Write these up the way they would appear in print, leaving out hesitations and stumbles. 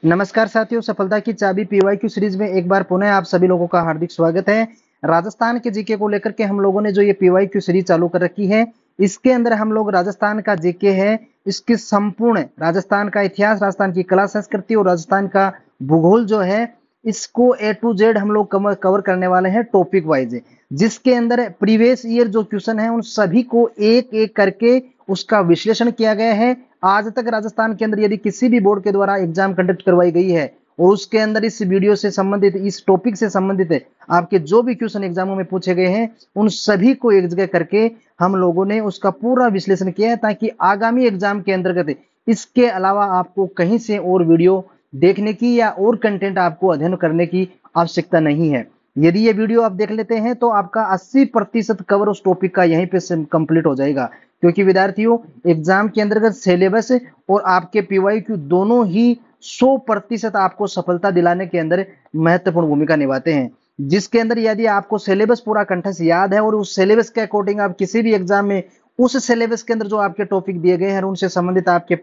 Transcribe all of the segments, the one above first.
नमस्कार साथियों, सफलता की चाबी पीवाईक्यू सीरीज में एक बार पुनः आप सभी लोगों का हार्दिक स्वागत है। राजस्थान के जीके को लेकर के हम लोगों ने जो ये पीवाईक्यू सीरीज चालू कर रखी है, इसके अंदर हम लोग राजस्थान का जीके है, इसकी संपूर्ण राजस्थान का इतिहास, राजस्थान की कला संस्कृति और राजस्थान का भूगोल जो है, इसको ए टू जेड हम लोग कवर करने वाले हैं टॉपिक वाइज, जिसके अंदर प्रीवियस ईयर जो क्वेश्चन है उन सभी को एक एक करके उसका विश्लेषण किया गया है। आज तक राजस्थान के अंदर यदि किसी भी बोर्ड के द्वारा एग्जाम कंडक्ट करवाई गई है और उसके अंदर इस वीडियो से संबंधित, इस टॉपिक से संबंधित आपके जो भी क्वेश्चन एग्जामों में पूछे गए हैं, उन सभी को एक जगह करके हम लोगों ने उसका पूरा विश्लेषण किया है, ताकि आगामी एग्जाम के अंतर्गत इसके अलावा आपको कहीं से और वीडियो देखने की या और कंटेंट आपको अध्ययन करने की आवश्यकता नहीं है। यदि ये वीडियो आप देख लेते हैं तो आपका 80% कवर उस टॉपिक का यहीं पे कंप्लीट हो जाएगा, क्योंकि विद्यार्थियों एग्जाम के अंतर्गत सिलेबस और आपके पीवाईक्यू दोनों ही 100% आपको सफलता दिलाने के अंदर महत्वपूर्ण भूमिका निभाते हैं। जिसके अंदर यदि आपको सिलेबस पूरा कंठस्थ याद है और उस सिलेबस के अकॉर्डिंग आप किसी भी एग्जाम में उस सिलेबस के अंदर जो आपके टॉपिक दिए गए हैं उनसे संबंधित आपके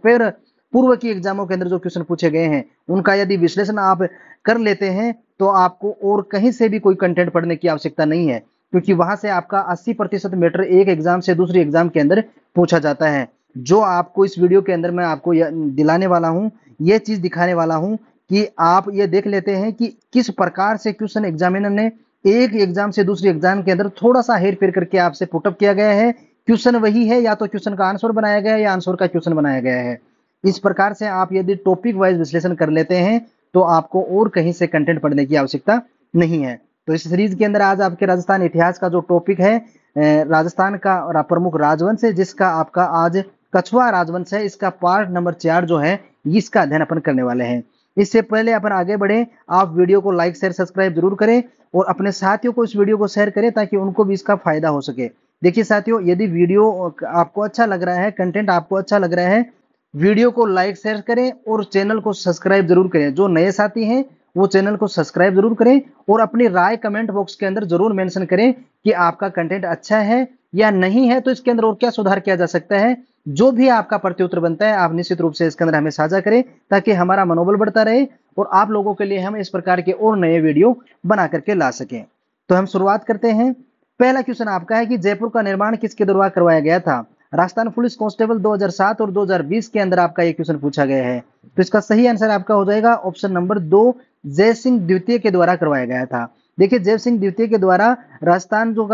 पूर्व की एग्जामों के अंदर जो क्वेश्चन पूछे गए हैं उनका यदि विश्लेषण आप कर लेते हैं तो आपको और कहीं से भी कोई कंटेंट पढ़ने की आवश्यकता नहीं है, क्योंकि वहां से आपका 80% मैटर एक एग्जाम से दूसरी एग्जाम के अंदर पूछा जाता है। जो आपको इस वीडियो के अंदर मैं आपको दिलाने वाला हूं, ये चीज दिखाने वाला हूं कि आप ये देख लेते हैं कि किस प्रकार से क्वेश्चन एग्जामिनर ने एक एग्जाम से दूसरी एग्जाम के अंदर थोड़ा सा हेर फेर करके आपसे पुटअप किया गया है। क्वेश्चन वही है, या तो क्वेश्चन का आंसर बनाया गया है या आंसर का क्वेश्चन बनाया गया है। इस प्रकार से आप यदि टॉपिक वाइज विश्लेषण कर लेते हैं तो आपको और कहीं से कंटेंट पढ़ने की आवश्यकता नहीं है। तो इस सीरीज के अंदर आज आपके राजस्थान इतिहास का जो टॉपिक है, राजस्थान का प्रमुख राजवंश है, जिसका आपका आज कछवा राजवंश है, इसका पार्ट नंबर 4 जो है इसका अध्ययन अपन करने वाले हैं। इससे पहले अपन आगे बढ़े, आप वीडियो को लाइक शेयर सब्सक्राइब जरूर करें और अपने साथियों को इस वीडियो को शेयर करें ताकि उनको भी इसका फायदा हो सके। देखिए साथियों, यदि वीडियो आपको अच्छा लग रहा है, कंटेंट आपको अच्छा लग रहा है, वीडियो को लाइक शेयर करें और चैनल को सब्सक्राइब जरूर करें। जो नए साथी हैं वो चैनल को सब्सक्राइब जरूर करें और अपनी राय कमेंट बॉक्स के अंदर जरूर मेंशन करें कि आपका कंटेंट अच्छा है या नहीं है, तो इसके अंदर और क्या सुधार किया जा सकता है। जो भी आपका प्रत्युत्तर बनता है आप निश्चित रूप से इसके अंदर हमें साझा करें, ताकि हमारा मनोबल बढ़ता रहे और आप लोगों के लिए हम इस प्रकार के और नए वीडियो बना करके ला सकें। तो हम शुरुआत करते हैं। पहला क्वेश्चन आपका है कि जयपुर का निर्माण किसके द्वारा करवाया गया था। राजस्थान पुलिस कांस्टेबल 2007 और 2020 के अंदर आपका ये क्वेश्चन पूछा गया है। तो इसका सही आंसर आपका हो जाएगा ऑप्शन नंबर 2, जय सिंह द्वितीय के द्वारा करवाया गया था। देखिए, जय सिंह द्वितीय के द्वारा राजस्थान जो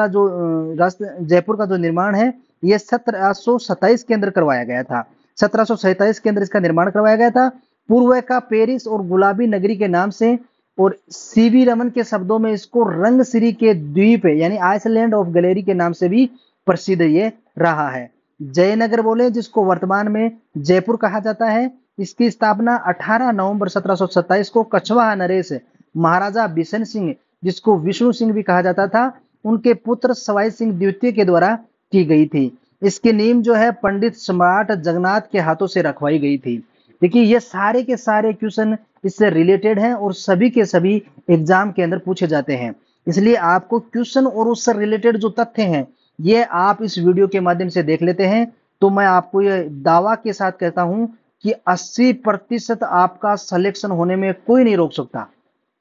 जयपुर का जो निर्माण है ये 1727 के अंदर करवाया गया था। 1727 के अंदर इसका निर्माण करवाया गया था। पूर्व का पेरिस और गुलाबी नगरी के नाम से और सीवी रमन के शब्दों में इसको रंगसिरी के द्वीप यानी आइसलैंड ऑफ गैलेरी के नाम से भी प्रसिद्ध ये रहा है। जयनगर बोले जिसको वर्तमान में जयपुर कहा जाता है, इसकी स्थापना 18 नवंबर 1727 को कछवाहा नरेश महाराजा बिशन सिंह, जिसको विष्णु सिंह भी कहा जाता था, उनके पुत्र सवाई सिंह द्वितीय के द्वारा की गई थी। इसकी नींव जो है पंडित सम्राट जगन्नाथ के हाथों से रखवाई गई थी। देखिए, ये सारे के सारे क्वेश्चन इससे रिलेटेड हैं और सभी के सभी एग्जाम के अंदर पूछे जाते हैं। इसलिए आपको क्वेश्चन और उससे रिलेटेड जो तथ्य हैं ये आप इस वीडियो के माध्यम से देख लेते हैं, तो मैं आपको ये दावा के साथ कहता हूं कि 80% आपका सिलेक्शन होने में कोई नहीं रोक सकता।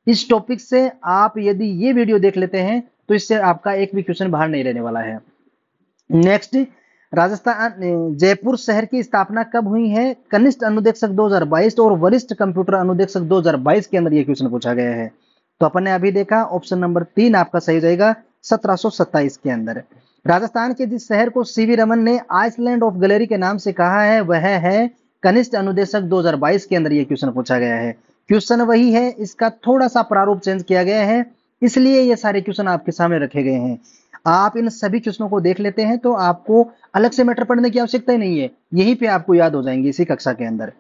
इस टॉपिक से आप यदि ये वीडियो देख लेते हैं तो इससे आपका एक भी क्वेश्चन बाहर नहीं रहने वाला है। नेक्स्ट, राजस्थान जयपुर शहर की स्थापना कब हुई है। कनिष्ठ अनुदेशक 2022 और वरिष्ठ कंप्यूटर अनुदेशक 2022 के अंदर यह क्वेश्चन पूछा गया है। तो अपन ने अभी देखा ऑप्शन नंबर 3 आपका सही जाएगा 1727 के अंदर। राजस्थान के जिस शहर को सीवी रमन ने आइसलैंड ऑफ गैलेरी के नाम से कहा है वह है कनिष्ठ अनुदेशक 2022 के अंदर यह क्वेश्चन पूछा गया है। क्वेश्चन वही है, इसका थोड़ा सा प्रारूप चेंज किया गया है, इसलिए ये सारे क्वेश्चन आपके सामने रखे गए हैं। आप इन सभी क्वेश्चनों को देख लेते हैं तो आपको अलग से मैटर पढ़ने की आवश्यकता ही नहीं है, यहीं पे आपको याद हो जाएंगे इसी कक्षा के अंदर।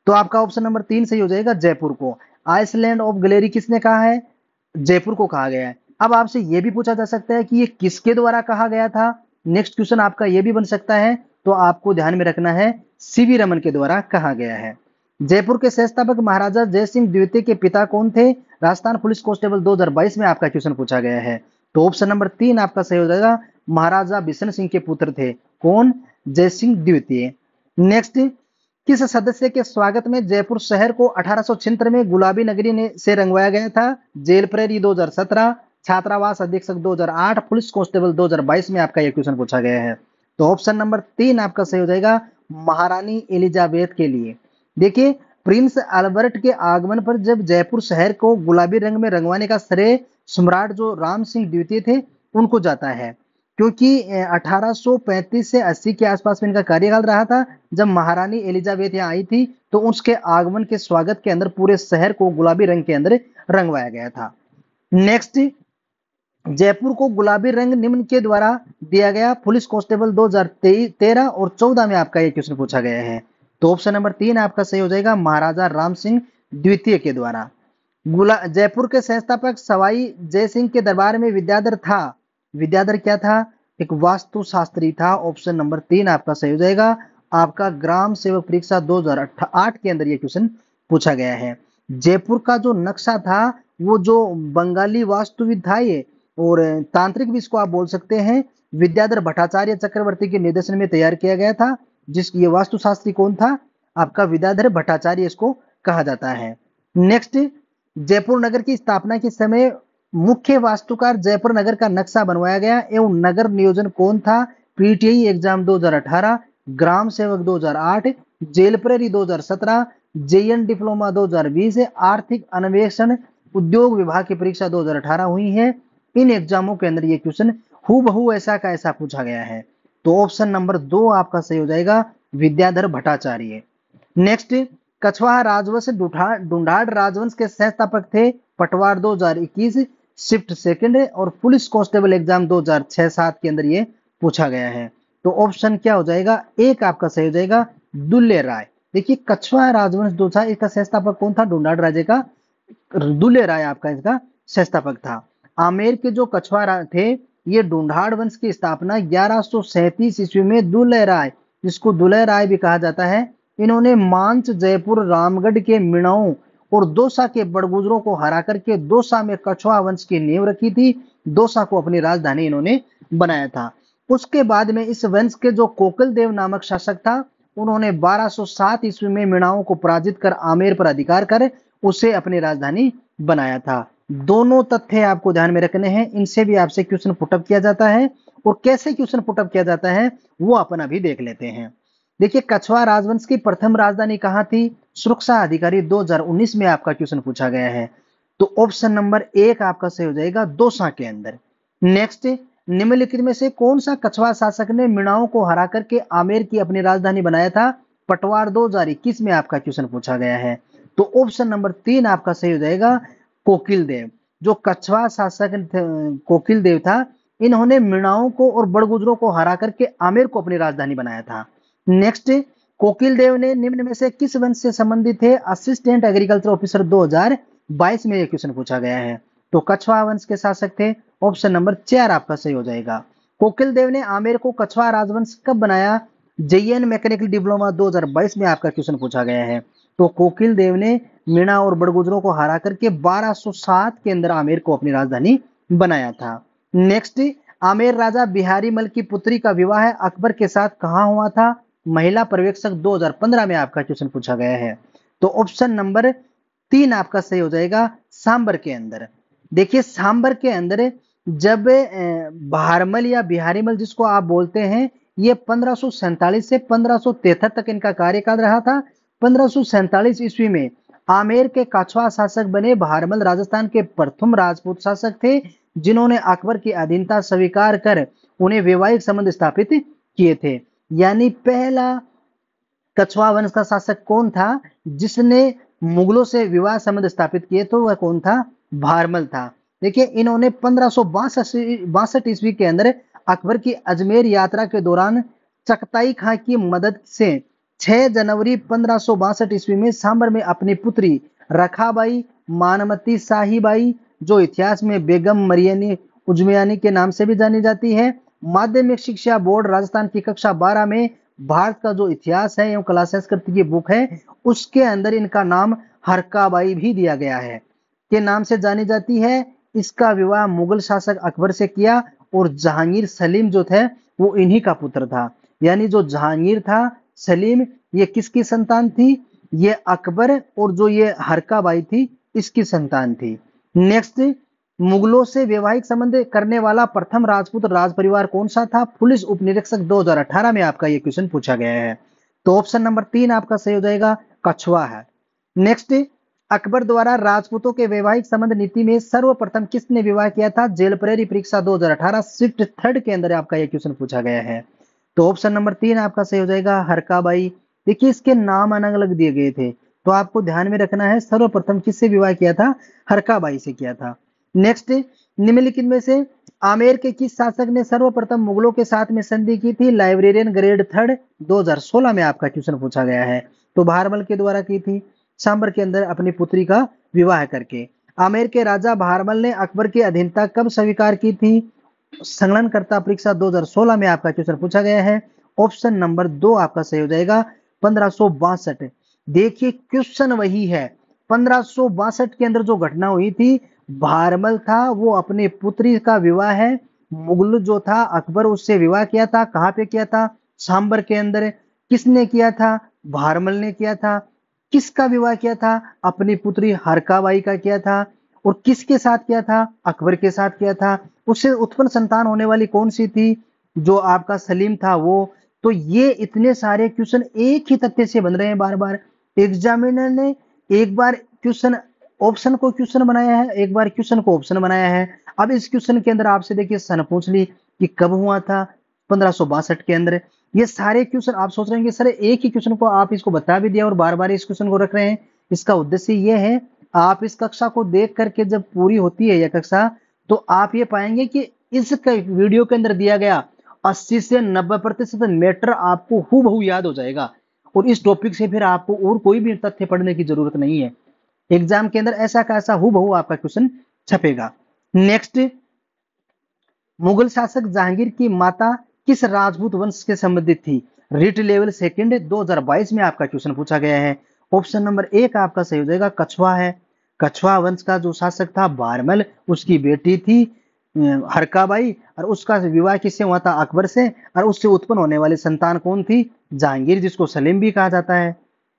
तो आपका ऑप्शन नंबर 3 सही हो जाएगा। जयपुर को आइसलैंड ऑफ गैलेरी किसने कहा है, जयपुर को कहा गया है। अब आपसे यह भी पूछा जा सकता है कि ये किसके द्वारा कहा गया था। नेक्स्ट क्वेश्चन आपका यह भी बन सकता है, तो आपको ध्यान में रखना है सीवी रमन के द्वारा कहा गया है। जयपुर के संस्थापक महाराजा जय सिंह द्वितीय के पिता कौन थे। राजस्थान पुलिस कांस्टेबल 2022 में आपका क्वेश्चन पूछा गया है। तो ऑप्शन नंबर 3 आपका सही हो जाएगा, महाराजा बिशन सिंह के पुत्र थे। कौन, जय सिंह द्वितीय। नेक्स्ट, किस सदस्य के स्वागत में जयपुर शहर को 1876 में गुलाबी नगरी ने से रंगवाया गया था? जेल प्रहरी 2017, छात्रावास अधीक्षक 2008, पुलिस कांस्टेबल 2022 में आपका यह क्वेश्चन पूछा गया है। तो ऑप्शन नंबर 3 आपका सही हो जाएगा, महारानी एलिजाबेथ के लिए। देखिए, प्रिंस अल्बर्ट के आगमन पर जब जयपुर शहर को गुलाबी रंग में रंगवाने का श्रेय सम्राट जो राम सिंह द्वितीय थे उनको जाता है, क्योंकि 1835 से 80 के आसपास में इनका कार्यकाल रहा था। जब महारानी एलिजाबेथ यहाँ आई थी तो उसके आगमन के स्वागत के अंदर पूरे शहर को गुलाबी रंग के अंदर रंगवाया गया था। नेक्स्ट, जयपुर को गुलाबी रंग निम्न के द्वारा दिया गया। पुलिस कांस्टेबल 2013 और 14 में आपका ये क्वेश्चन पूछा गया है। तो ऑप्शन नंबर 3 आपका सही हो जाएगा, महाराजा राम सिंह द्वितीय के द्वारा। जयपुर के संस्थापक सवाई जय सिंह के दरबार में विद्याधर था। विद्याधर क्या था? एक वास्तुशास्त्री था। ऑप्शन नंबर 3 आपका सही हो जाएगा। आपका ग्राम सेवक परीक्षा 2008 के अंदर ये क्वेश्चन पूछा गया है। जयपुर का जो नक्शा था वो जो बंगाली वास्तुविद था ये, और तांत्रिक भी इसको आप बोल सकते हैं, विद्याधर भट्टाचार्य चक्रवर्ती के निर्देशन में तैयार किया गया था। जिसकी ये वास्तुशास्त्री कौन था? आपका विद्याधर भट्टाचार्य इसको कहा जाता है। नेक्स्ट, जयपुर नगर की स्थापना के समय मुख्य वास्तुकार जयपुर नगर का नक्शा बनवाया गया एवं नगर नियोजन कौन था? पीटीआई एग्जाम 2018, ग्राम सेवक 2008, जेल प्रहरी 2017, जेएन डिप्लोमा 2020, आर्थिक अन्वेषण उद्योग विभाग की परीक्षा 2018 हुई है। इन एग्जामों के अंदर ये क्वेश्चन हूबहू ऐसा का ऐसा पूछा गया है। तो ऑप्शन नंबर 2 आपका सही हो जाएगा, विद्याधर भट्टाचार्य। नेक्स्ट, कछवाहा राजवंश ढूंढाड़ राजवंश के संस्थापक थे। पटवार 2021, शिफ्ट सेकंड और पुलिस कांस्टेबल एग्जाम 2006-7 के अंदर ये पूछा गया है। तो ऑप्शन क्या हो जाएगा? एक आपका सही हो जाएगा, दुल्ले राय। देखिए, कछवाहा राजवंश जो था इसका संस्थापक कौन था? ढूंढाड़ राज्य का दुल्ले राय आपका इसका संस्थापक था। आमेर के जो कछवाहा थे ये ढूंढाड़ वंश की स्थापना 1137 ईस्वी में दुल्ले राय, जिसको दुल्ले राय भी कहा जाता है, इन्होंने मांच, जयपुर, रामगढ़ के मिणाओं और दौसा के बड़गुजरों को हरा करके दौसा में कछवाहा वंश की नींव रखी थी। दौसा को अपनी राजधानी इन्होंने बनाया था। उसके बाद में इस वंश के जो कोकिल देव नामक शासक था, उन्होंने 1207 ईस्वी में मिणाओं को पराजित कर आमेर पर अधिकार कर उसे अपनी राजधानी बनाया था। दोनों तथ्य आपको ध्यान में रखने हैं, इनसे भी आपसे क्वेश्चन पुटअप किया जाता है, और कैसे क्वेश्चन पुटअप किया जाता है वो अपन अभी देख लेते हैं। देखिए, कछवाहा राजवंश की प्रथम राजधानी कहाँ थी? सुरक्षा अधिकारी 2019 में आपका क्वेश्चन पूछा गया है। तो ऑप्शन नंबर 1 आपका सही हो जाएगा, दौसा के अंदर। नेक्स्ट, निम्नलिखित में से कौन सा कछवाहा शासक ने मिणाओं को हरा करके आमेर की अपनी राजधानी बनाया था? पटवार 2021 में आपका क्वेश्चन पूछा गया है। तो ऑप्शन नंबर 3 आपका सही हो जाएगा, कोकिल देव। जो कछवाहा शासक कोकिल देव था, इन्होंने मिणाओं को और बड़गुजरों को हरा करके आमेर को अपनी राजधानी बनाया था। नेक्स्ट, कोकिल देव ने निम्न में से किस वंश से संबंधित थे? असिस्टेंट एग्रीकल्चर ऑफिसर 2022 में यह क्वेश्चन पूछा गया है। तो कछवाहा वंश के शासक थे। ऑप्शन नंबर 4 आपका सही हो जाएगा। कोकिल देव ने आमेर को कछवाहा राजवंश कब बनाया? जेएन मैकेनिकल डिप्लोमा 2022 में आपका क्वेश्चन पूछा गया है। तो कोकिल देव ने मीणा और बड़गुजरों को हरा करके 1207 के अंदर आमेर को अपनी राजधानी बनाया था। नेक्स्ट, आमेर राजा बिहारी मल की पुत्री का विवाह अकबर के साथ कहाँ हुआ था? महिला पर्यवेक्षक 2015 में आपका क्वेश्चन पूछा गया है। तो ऑप्शन नंबर 3 आपका सही हो जाएगा, सांबर के अंदर। देखिए, सांबर के अंदर जब बहारमल या बिहारीमल जिसको आप बोलते हैं, ये 1547 से 1573 तक इनका कार्यकाल रहा था। 1547 ईस्वी में आमेर के कछवाहा शासक बने बहारमल राजस्थान के प्रथम राजपूत शासक थे, जिन्होंने अकबर की अधीनता स्वीकार कर उन्हें वैवाहिक संबंध स्थापित किए थे। यानी पहला कछवाहा वंश का शासक कौन था जिसने मुगलों से विवाह संबंध स्थापित किए? तो वह कौन था? बहारमल था। देखिए, इन्होंने 1562 ईस्वी के अंदर अकबर की अजमेर यात्रा के दौरान चगताई खां की मदद से 6 जनवरी 1562 ईस्वी में सांबर में अपनी पुत्री रखाबाई मानमती साहिबाई, जो इतिहास में बेगम मरियनी उजमियानी के नाम से भी जानी जाती है, माध्यमिक शिक्षा बोर्ड राजस्थान की कक्षा 12 में भारत का जो इतिहास है एवं कला संस्कृति की बुक है, उसके अंदर इनका नाम हरकाबाई भी दिया गया है, के नाम से जानी जाती है। इसका विवाह मुगल शासक अकबर से किया और जहांगीर सलीम जो थे वो इन्हीं का पुत्र था। यानी जो जहांगीर था, सलीम, ये किसकी संतान थी? ये अकबर और जो ये हरकाबाई थी इसकी संतान थी। नेक्स्ट, मुगलों से वैवाहिक संबंध करने वाला प्रथम राजपूत राज परिवार कौन सा था? पुलिस उपनिरीक्षक 2018 में आपका ये क्वेश्चन पूछा गया है। तो ऑप्शन नंबर 3 आपका सही हो जाएगा, कछुआ है। नेक्स्ट, अकबर द्वारा राजपूतों के वैवाहिक संबंध नीति में सर्वप्रथम किसने विवाह किया था? जेल प्रेरी परीक्षा 2018 शिफ्ट थर्ड के अंदर आपका यह क्वेश्चन पूछा गया है। तो ऑप्शन नंबर 3 आपका सही हो जाएगा, हरकाबाई। देखिए इसके नाम अलग अलग दिए गए थे, तो आपको ध्यान में रखना है सर्वप्रथम किससे विवाह किया था? हरकाबाई से किया था। नेक्स्ट, निम्नलिखित में से आमेर के किस शासक ने सर्वप्रथम मुगलों के साथ में संधि की थी? लाइब्रेरियन ग्रेड थर्ड 2016 में आपका क्वेश्चन पूछा गया है। तो भारमल के द्वारा की थी, सांबर के अंदर अपनी पुत्री का विवाह करके। आमेर के राजा भारमल ने अकबर की अधीनता कब स्वीकार की थी? संलग्नकर्ता परीक्षा 2016 में आपका क्वेश्चन पूछा गया है। ऑप्शन नंबर 2 आपका सही हो जाएगा, 1562। देखिए क्वेश्चन वही है, 1562 के अंदर जो घटना हुई थी, भारमल था वो अपनी पुत्री का विवाह है, मुगल जो था अकबर उससे विवाह किया था। कहां पे किया था? सांबर के अंदर। किसने किया था? भारमल ने किया था। किसका विवाह किया था? अपनी पुत्री हरकाबाई का किया था। और किसके साथ किया था? अकबर के साथ किया था। उससे उत्पन्न संतान होने वाली कौन सी थी? जो आपका सलीम था वो। तो ये इतने सारे क्वेश्चन एक ही तथ्य से बन रहे हैं बार बार। एग्जामिनर ने एक बार क्वेश्चन ऑप्शन को क्वेश्चन बनाया है, एक बार क्वेश्चन को ऑप्शन बनाया है। अब इस क्वेश्चन के अंदर आपसे देखिए सन पूछ ली कि कब हुआ था, 1562 के अंदर। ये सारे क्वेश्चन आप सोच रहे हैं कि सर एक ही क्वेश्चन को आप इसको बता भी दिया और बार बार इस क्वेश्चन को रख रहे हैं। इसका उद्देश्य ये है, आप इस कक्षा को देख करके जब पूरी होती है यह कक्षा, तो आप ये पाएंगे कि इस वीडियो के अंदर दिया गया 80 से 90% मैटर आपको हूबहू याद हो जाएगा और इस टॉपिक से फिर आपको और कोई भी तथ्य पढ़ने की जरूरत नहीं है। एग्जाम के अंदर ऐसा का ऐसा हूबहू आपका क्वेश्चन छपेगा। नेक्स्ट, मुगल शासक जहांगीर की माता किस राजपूत वंश के संबंधित थी? रिट लेवल सेकंड 2022 में आपका क्वेश्चन पूछा गया है। ऑप्शन नंबर 1 आपका सही हो जाएगा, कछुआ है। कछुआ वंश का जो शासक था भारमल, उसकी बेटी थी हरकाबाई, और उसका विवाह किससे हुआ था? अकबर से। और उससे उत्पन्न होने वाली संतान कौन थी? जहांगीर, जिसको सलीम भी कहा जाता है।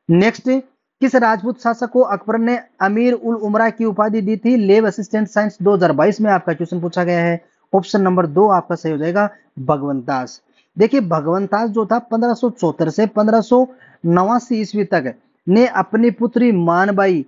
नेक्स्ट, किस राजपूत शासक को अकबर ने अमीर उल उमरा की उपाधि दी थी? लेव असिस्टेंट साइंस 2022 में आपका क्वेश्चन पूछा गया है। ऑप्शन नंबर 2 आपका सही हो जाएगा, भगवंत दास। देखिए भगवंत दास जो था 1574 से 1589 ईस्वी तक ने अपनी पुत्री मानबाई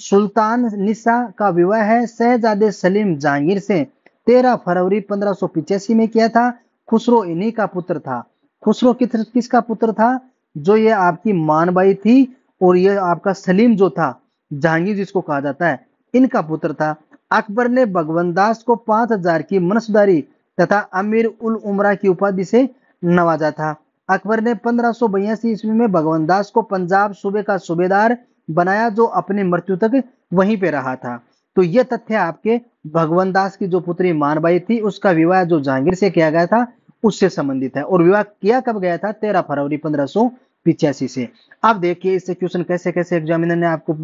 सुल्तान निसा का विवाह है शहजादे सलीम जहांगीर से 13 फरवरी 1585 में किया था। खुसरो इन्हीं का पुत्र था। खुसरो किसका पुत्र था? जो ये आपकी मानबाई थी और ये आपका सलीम जो था जहांगीर जिसको कहा जाता है, इनका पुत्र था। अकबर ने भगवंत दास को 5000 की मनसुदारी तथा अमीर उल उमरा की उपाधि से नवाजा था। अकबर ने 1582 ईस्वी में भगवंत दास को पंजाब सूबे का सूबेदार बनाया, जो अपनी मृत्यु तक वहीं पे रहा था। तो ये तथ्य आपके भगवंत दास की जो पुत्री मानबाई थी उसका विवाह जो जहांगीर से किया गया था उससे संबंधित है। और विवाह किया कब गया था? 13 फरवरी 1585 से। अब देखिए इससे क्वेश्चन कैसे कैसे एग्जामिनर ने आपको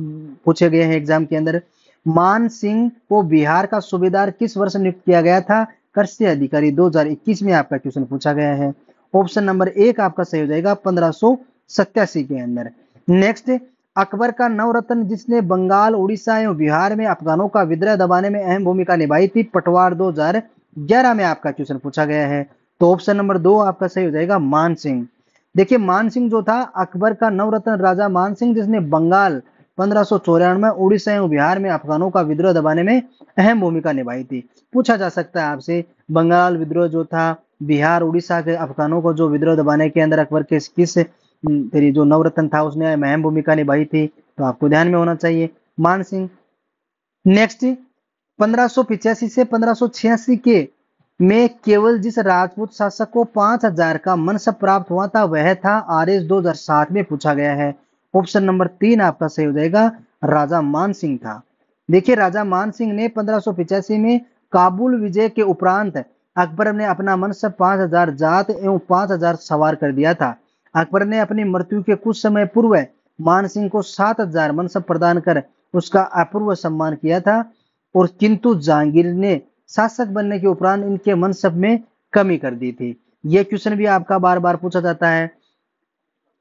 पूछे गए हैं एग्जाम के अंदर। मान सिंह को बिहार का सूबेदार किस वर्ष नियुक्त किया गया था? कृषि अधिकारी 2021 में आपका क्वेश्चन पूछा गया है। ऑप्शन नंबर 1 आपका सही हो जाएगा, 1587 के अंदर। नेक्स्ट, अकबर का नवरत्न जिसने बंगाल, उड़ीसा एवं बिहार में अफगानों का विद्रोह दबाने में अहम भूमिका निभाई थी, पटवार 2011 में आपका क्वेश्चन पूछा गया है। तो ऑप्शन नंबर 2 आपका सही हो जाएगा, मान सिंह। देखिए मान सिंह जो था अकबर का नवरत्न राजा मान सिंह, जिसने बंगाल 1594 में, उड़ीसा एवं बिहार में अफगानों का विद्रोह दबाने में अहम भूमिका निभाई थी। पूछा जा सकता है आपसे, बंगाल विद्रोह जो था, बिहार उड़ीसा के अफगानों को जो विद्रोह दबाने के अंदर अकबर के किस तेरी जो नवरत्न था उसने अहम भूमिका निभाई थी, तो आपको ध्यान में होना चाहिए मान सिंह। नेक्स्ट, 1585 से 1586 के में केवल जिस राजपूत शासक को 5000 का मनसब प्राप्त हुआ था वह था आरएस 2007 में पूछा गया है। ऑप्शन नंबर 3 आपका सही हो जाएगा, राजा मान सिंह था। देखिए राजा मान सिंह ने 1585 में काबुल विजय के उपरांत अकबर ने अपना मनसब 5000 जात एवं 5000 सवार कर दिया था। अकबर ने अपनी मृत्यु के कुछ समय पूर्व मान सिंह को 7000 मनसब प्रदान कर उसका अपूर्व सम्मान किया था। और किंतु जहांगीर ने शासक बनने के उपरांत इनके मनसब में कमी कर दी थी। यह क्वेश्चन भी आपका बार बार पूछा जाता है।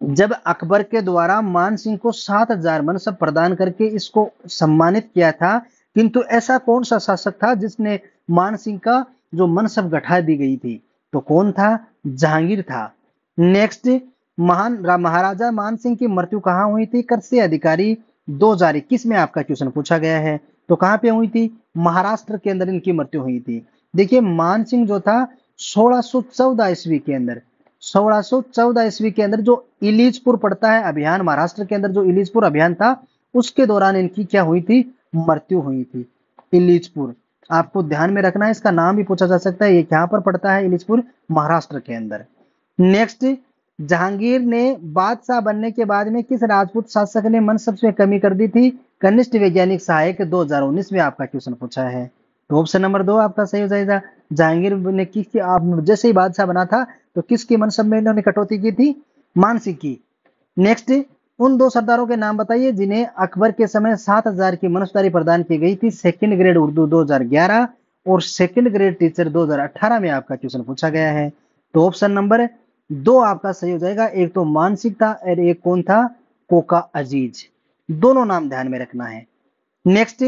जब अकबर के द्वारा मान सिंह को 7,000 मनसब प्रदान करके इसको सम्मानित किया था, किंतु ऐसा कौन सा शासक था जिसने मान सिंह का जो मनसब घटा दी गई थी? तो कौन था? जहांगीर था। नेक्स्ट, महाराजा मान सिंह की मृत्यु कहाँ हुई थी? कृषि अधिकारी 2021 में आपका क्वेश्चन पूछा गया है। तो कहाँ पे हुई थी? महाराष्ट्र के अंदर इनकी मृत्यु हुई थी। देखिए मान सिंह जो था 1614 ईस्वी के अंदर, 1614 ईस्वी के अंदर जो इलीजपुर पड़ता है अभियान, महाराष्ट्र के अंदर जो इलीजपुर अभियान था, उसके दौरान इनकी क्या हुई थी? मृत्यु हुई थी। इलीजपुर आपको ध्यान में रखना है, इसका नाम भी पूछा जा सकता है। ये कहां पर पड़ता है? इलीजपुर महाराष्ट्र के अंदर। नेक्स्ट, जहांगीर ने बादशाह बनने के बाद में किस राजपूत शासक ने मनसब में कमी कर दी थी? कनिष्ठ वैज्ञानिक सहायक 2019 में आपका क्वेश्चन पूछा है। तो ऑप्शन नंबर 2 आपका सही हो जाएगा। जहांगीर ने किसकी, आप जैसे ही बादशाह बना था तो किसकी मनसब में इन्होंने कटौती की थी? मान सिंह की। नेक्स्ट, उन 2 सरदारों के नाम बताइए जिन्हें अकबर के समय 7,000 की मनसबदारी प्रदान की गई थी। सेकंड ग्रेड उर्दू 2011 और सेकंड ग्रेड टीचर 2018 में आपका क्वेश्चन पूछा गया है। तो ऑप्शन नंबर 2 आपका सही हो जाएगा। एक तो मान सिंह था और एक कौन था? कोका अजीज। दोनों नाम ध्यान में रखना है। नेक्स्ट,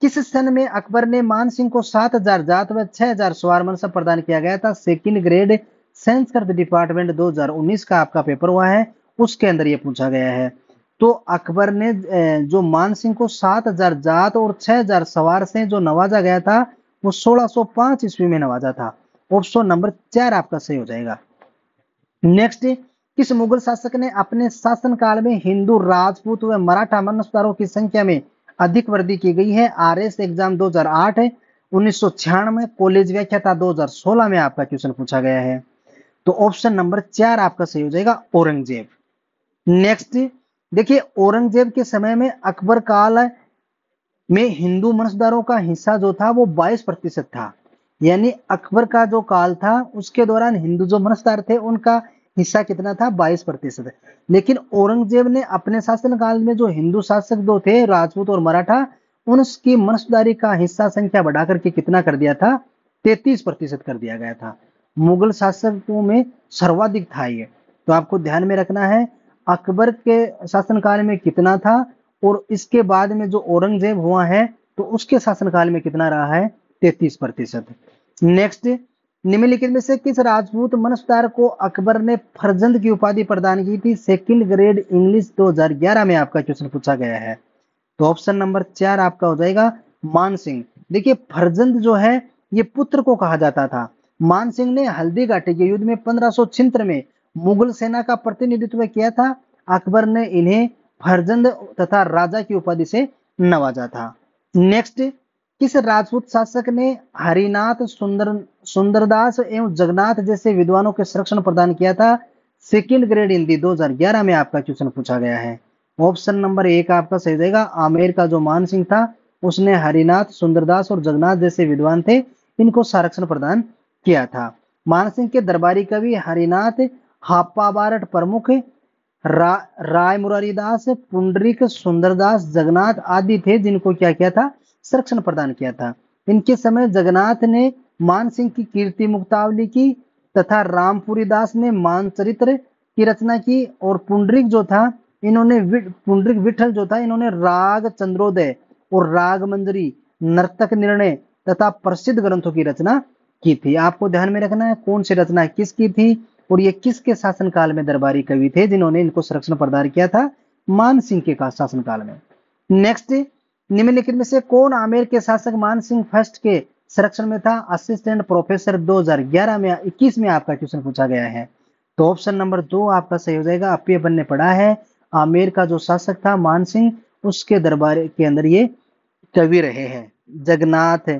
किस सन में अकबर ने मान सिंह को 7,000 जात व 6,000 सवार मनसब प्रदान किया गया था? सेकंड ग्रेड संस्कृत डिपार्टमेंट 2019 का आपका पेपर हुआ है, उसके अंदर ये पूछा गया है। तो अकबर ने जो मान सिंह को 7,000 जात और 6,000 सवार से जो नवाजा गया था, वो 1605 ईस्वी में नवाजा था। ऑप्शन नंबर 4 आपका सही हो जाएगा। नेक्स्ट, किस मुगल शासक ने अपने शासनकाल में हिंदू, राजपूत व मराठा मनसबदारों की संख्या में अधिक वृद्धि की गई है? आरएस एग्जाम 2008 है, 1996 कॉलेज व्याख्याता 2016 में आपका क्वेश्चन पूछा गया है। तो ऑप्शन नंबर 4 आपका सही हो जाएगा, औरंगजेब। नेक्स्ट, देखिए औरंगजेब के समय में अकबर काल में हिंदू मनसबदारों का हिस्सा जो था वो 22% था। यानी अकबर का जो काल था उसके दौरान हिंदू जो मनसबदार थे उनका हिस्सा कितना था? 22%। लेकिन औरंगजेब ने अपने शासन काल में जो हिंदू शासक जो थे राजपूत और मराठा, उनकी मनसबदारी का हिस्सा संख्या बढ़ा करके कितना कर दिया था? 33% कर दिया गया था। मुगल शासकों में सर्वाधिक था ये। तो आपको ध्यान में रखना है अकबर के शासनकाल में कितना था और इसके बाद में जो औरंगजेब हुआ है तो उसके शासनकाल में कितना रहा है? 33%। नेक्स्ट, निम्नलिखित में से किस राजपूत मनसबदार को अकबर ने फरजंद की उपाधि प्रदान की थी? सेकंड ग्रेड इंग्लिश 2011 में आपका क्वेश्चन पूछा गया है। तो ऑप्शन नंबर 4 आपका हो जाएगा, मान सिंह। देखिए फरजंद जो है ये पुत्र को कहा जाता था। मान सिंह ने हल्दी घाटी के युद्ध में 1576 में मुगल सेना का प्रतिनिधित्व किया था। अकबर ने इन्हें फरजंद तथा राजा की उपाधि से नवाजा था। नेक्स्ट, किस राजपूत शासक ने हरिनाथ, सुंदरदास एवं जगन्नाथ जैसे विद्वानों के संरक्षण प्रदान किया था? सेकंड ग्रेड हिंदी 2011 में आपका क्वेश्चन पूछा गया है। ऑप्शन नंबर 1 आपका सही रहेगा। आमेर का जो मान सिंह था उसने हरिनाथ, सुंदरदास और जगन्नाथ जैसे विद्वान थे, इनको संरक्षण प्रदान किया था। मान सिंह के दरबारी कवि हरिनाथ, हाप्पा बारट प्रमुख, राय मुरारीदास, पुंडरीक, सुंदरदास, जगन्नाथ आदि थे जिनको क्या किया था? संरक्षण प्रदान किया था। इनके समय जगन्नाथ ने मान सिंह की कीर्ति मुक्तावली की तथा रामपुरी दास ने मानचरित्र की रचना की और पुंडरीक जो था इन्होंने पुंडरीक विठल जो था इन्होंने राग चंद्रोदय और राग मंजरी, नर्तक निर्णय तथा प्रसिद्ध ग्रंथों की रचना की थी। आपको ध्यान में रखना है कौन सी रचना किसकी थी और ये किसके शासनकाल में दरबारी कवि थे जिन्होंने इनको संरक्षण प्रदान किया था? मान सिंह के शासनकाल में। नेक्स्ट, निम्नलिखित में से कौन आमेर के शासक मान सिंह फर्स्ट के संरक्षण में था? असिस्टेंट प्रोफेसर 2011 में 21 में आपका क्वेश्चन पूछा गया है। तो ऑप्शन नंबर 2 आपका सही हो जाएगा। अपने अपन ने पढ़ा है आमेर का जो शासक था मान सिंह, उसके दरबार के अंदर ये कवि रहे हैं जगन्नाथ।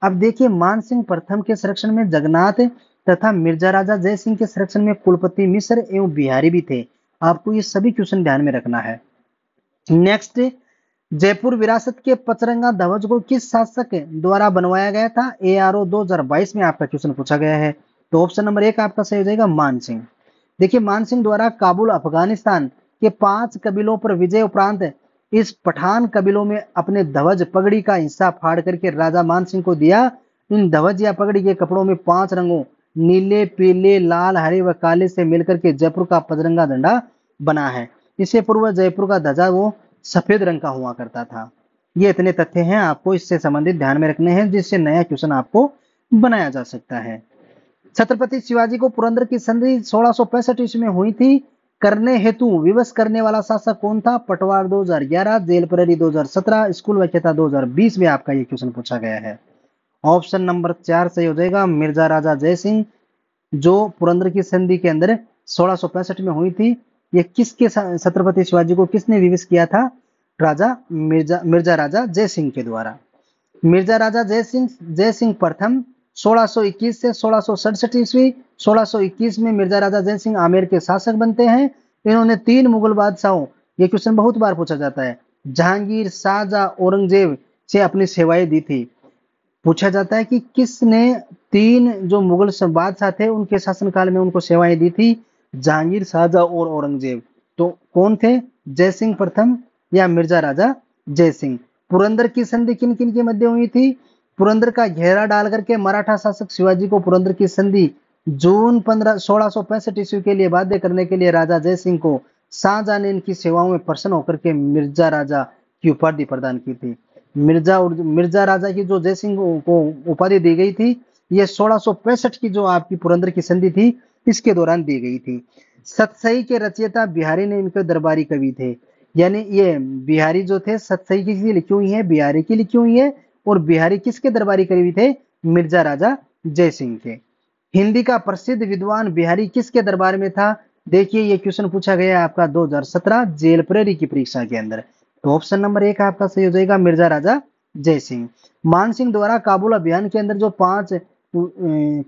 अब देखिए मान सिंह प्रथम के संरक्षण में जगन्नाथ तथा मिर्जा राजा जय सिंह के संरक्षण में कुलपति मिश्र एवं बिहारी भी थे। आपको ये सभी क्वेश्चन ध्यान में रखना है। नेक्स्ट, जयपुर विरासत के पचरंगा ध्वज को किस शासक द्वारा बनवाया गया था? ARO 2022 में आपका क्वेश्चन पूछा गया है। तो ऑप्शन नंबर 1 आपका सही हो जाएगा, मान सिंह। देखिए मान सिंह द्वारा काबुल अफगानिस्तान के 5 कबीलों पर विजय उपरांत इस पठान कबीलों में अपने ध्वज पगड़ी का हिस्सा फाड़ करके राजा मान सिंह को दिया। इन ध्वज या पगड़ी के कपड़ों में 5 रंगों नीले, पीले, लाल, हरे व काले से मिलकर के जयपुर का पचरंगा झंडा बना है। इससे पूर्व जयपुर का ध्वजा वो सफेद रंग का हुआ करता था। ये इतने तथ्य हैं आपको इससे संबंधित ध्यान में रखने हैं, जिससे नया क्वेश्चन आपको बनाया जा सकता है। छत्रपति शिवाजी को पुरंदर की संधि 1665 ईस्वी में हुई थी करने हेतु विवश करने वाला शासक कौन था? पटवार 2011, जेल प्रहरी 2017, स्कूल व्याख्याता 2020 में आपका ये क्वेश्चन पूछा गया है। ऑप्शन नंबर 4 सही हो जाएगा, मिर्जा राजा जय सिंह, जो पुरंदर की संधि के अंदर 1665 में हुई थी। ये किसके छत्रपति शिवाजी को किसने विवश किया था? राजा मिर्जा राजा जय सिंह के द्वारा। मिर्जा राजा जय सिंह प्रथम 1621 से 1667 ईस्वी। 1621 में मिर्जा राजा जय सिंह आमेर के शासक बनते हैं। इन्होंने 3 मुगल बादशाहों, ये क्वेश्चन बहुत बार पूछा जाता है, जहांगीर, शाहजहां, औरंगजेब से अपनी सेवाएं दी थी। पूछा जाता है कि किसने 3 जो मुगल बादशाह थे उनके शासनकाल में उनको सेवाएं दी थी? जहांगीर, शाहजहां और औरंगजेब। तो कौन थे? जय सिंह प्रथम या मिर्जा राजा जय सिंह। पुरंदर की संधि किन किन के मध्य हुई थी? पुरंदर का घेरा डाल करके मराठा शासक शिवाजी को पुरंदर की संधि जून 1665 ईस्वी के लिए बाध्य करने के लिए राजा जय सिंह को शाहजहां ने इनकी सेवाओं में प्रसन्न होकर के मिर्जा राजा की उपाधि प्रदान की थी। मिर्जा राजा की जो जय सिंह को उपाधि दी गई थी, ये 1665 की जो आपकी पुरंदर की संधि थी इसके दौरान दी गई थी। सतसई के रचयिता बिहारी ने इनके दरबारी कवि थे। यानी ये बिहारी जो थे, सतसई किसकी लिखी हुई है? बिहारी की लिखी हुई है। और बिहारी किसके दरबारी कवि थे? मिर्जा राजा जय सिंह के। हिंदी का प्रसिद्ध विद्वान बिहारी किसके दरबार में था? देखिए ये क्वेश्चन पूछा गया आपका 2017 जेल प्रहरी की परीक्षा के अंदर। तो ऑप्शन नंबर 1 आपका सही हो जाएगा, मिर्जा राजा जय सिंह। मान सिंह द्वारा काबुल अभियान के अंदर जो 5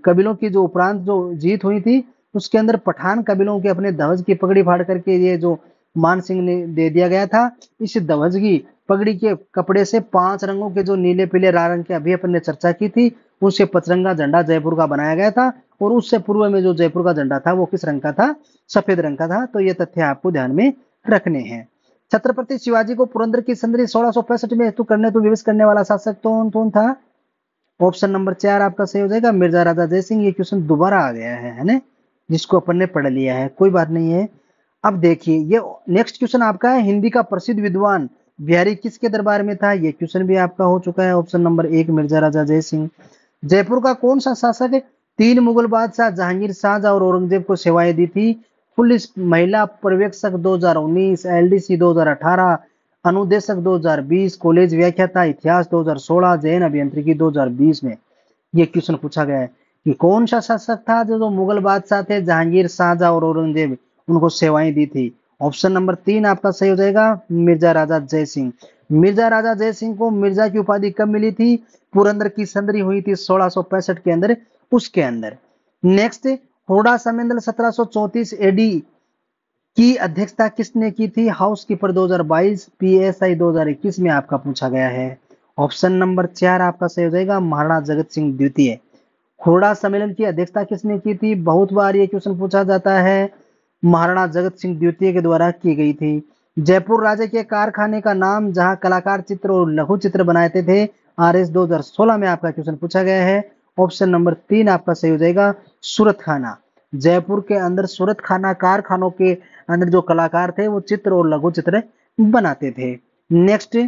कबीलों की जो उपरांत जो जीत हुई थी, उसके अंदर पठान कबीलों के अपने ध्वज की पगड़ी फाड़ करके ये जो मान सिंह ने दे दिया गया था। इस ध्वज की पगड़ी के कपड़े से 5 रंगों के जो नीले, पीले, लाल रंग के अभी अपन ने चर्चा की थी, उससे पचरंगा झंडा जयपुर का बनाया गया था। और उससे पूर्व में जो जयपुर का झंडा था वो किस रंग का था? सफेद रंग का था। तो ये तथ्य आपको ध्यान में रखने हैं। छत्रपति शिवाजी को पुरंदर की संधि 1665 में हेतु करने तो विवश करने वाला शासक कौन था? ऑप्शन नंबर 4 आपका सही हो जाएगा, मिर्जा राजा जय सिंह। ये क्वेश्चन दोबारा आ गया है ना, जिसको अपन ने पढ़ लिया है, कोई बात नहीं है। अब देखिए ये नेक्स्ट क्वेश्चन आपका है, हिंदी का प्रसिद्ध विद्वान बिहारी किसके दरबार में था? ये क्वेश्चन भी आपका हो चुका है। ऑप्शन नंबर 1 मिर्जा राजा जय सिंह। जयपुर का कौन सा शासक 3 मुगल बादशाह जहांगीर, शाहजहां और औरंगजेब को सेवाएं दी थी? पुलिस महिला पर्यवेक्षक 2019, एलडीसी 2018, अनुदेशक 2020, कॉलेज व्याख्याता इतिहास 2016, जैन अभियांत्रिकी 2020 में ये क्वेश्चन पूछा गया है कि कौन सा शासक था जो मुगल बादशाह थे जहांगीर, शाहजहां और औरंगजेब उनको सेवाएं दी थी? ऑप्शन नंबर 3 आपका सही हो जाएगा, मिर्जा राजा जय सिंह। मिर्जा राजा जय सिंह को मिर्जा की उपाधि कब मिली थी? पुरंदर की संधि हुई थी 1665 के अंदर, उसके अंदर। नेक्स्ट, हुडा सम्मेलन 1734 एडी की अध्यक्षता किसने की थी? हाउस कीपर 2022, पीएसआई 2021 में आपका पूछा गया है। ऑप्शन नंबर 4 आपका सही हो जाएगा, महाराणा जगत सिंह द्वितीय। हुडा सम्मेलन की अध्यक्षता किसने की थी? बहुत बार ये क्वेश्चन पूछा जाता है, महाराणा जगत सिंह द्वितीय के द्वारा की गई थी। जयपुर राज्य के कारखाने का नाम जहां कलाकार चित्र और लघु चित्र बनाते थे, आरएस 2016 में आपका क्वेश्चन पूछा गया है। ऑप्शन नंबर 3 आपका सही हो जाएगा, सूरत खाना। जयपुर के अंदर सूरत खाना कारखानों के अंदर जो कलाकार थे वो चित्र और लघु चित्र बनाते थे। नेक्स्ट,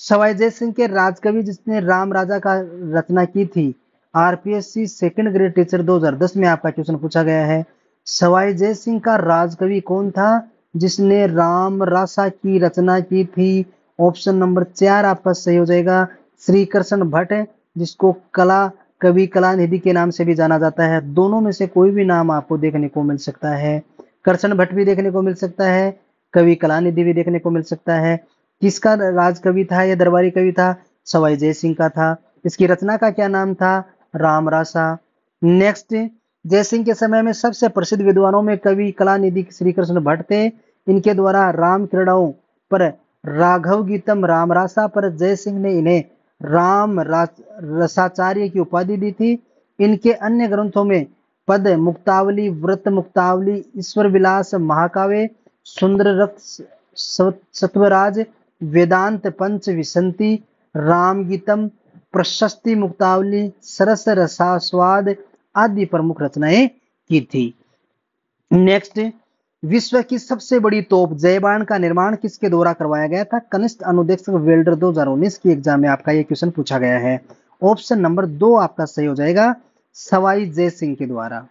सवाई जय सिंह के राजकवि जिसने राम राजा का रचना की थी, आरपीएससी सेकंड ग्रेड टीचर 2010 में आपका क्वेश्चन पूछा गया है। सवाई जय सिंह का राजकवि कौन था जिसने राम रासा की रचना की थी? ऑप्शन नंबर 4 आपका सही हो जाएगा, श्री कृष्ण भट्ट, जिसको कला कवि कलानिधि के नाम से भी जाना जाता है। दोनों में से कोई भी नाम आपको देखने को मिल सकता है। कृष्ण भट्ट भी देखने को मिल सकता है, कवि कलानिधि भी देखने को मिल सकता है। किसका राजकवि था? यह दरबारी कवि था, सवाई जय सिंह का था। इसकी रचना का क्या नाम था? रामरासा। नेक्स्ट, जय सिंह के समय में सबसे प्रसिद्ध विद्वानों में कवि कलानिधि श्री कृष्ण भट्ट थे। इनके द्वारा राम क्रीड़ाओं पर राघव गीतम रामरासा पर जय सिंह ने इन्हें राम रसाचार्य की उपाधि दी थी। इनके अन्य ग्रंथों में पद मुक्तावली, व्रत मुक्तावली, ईश्वर विलास महाकाव्य, सुंदर रक्त सत्वराज, वेदांत पंच विसंति, राम गीतम, प्रशस्ति मुक्तावली, सरस रसास्वाद आदि प्रमुख रचनाएं की थी। नेक्स्ट, विश्व की सबसे बड़ी तोप जयबान का निर्माण किसके द्वारा करवाया गया था? कनिष्ठ अनुदेशक वेल्डर 2019 की एग्जाम में आपका ये क्वेश्चन पूछा गया है। ऑप्शन नंबर 2 आपका सही हो जाएगा, सवाई जय सिंह के द्वारा।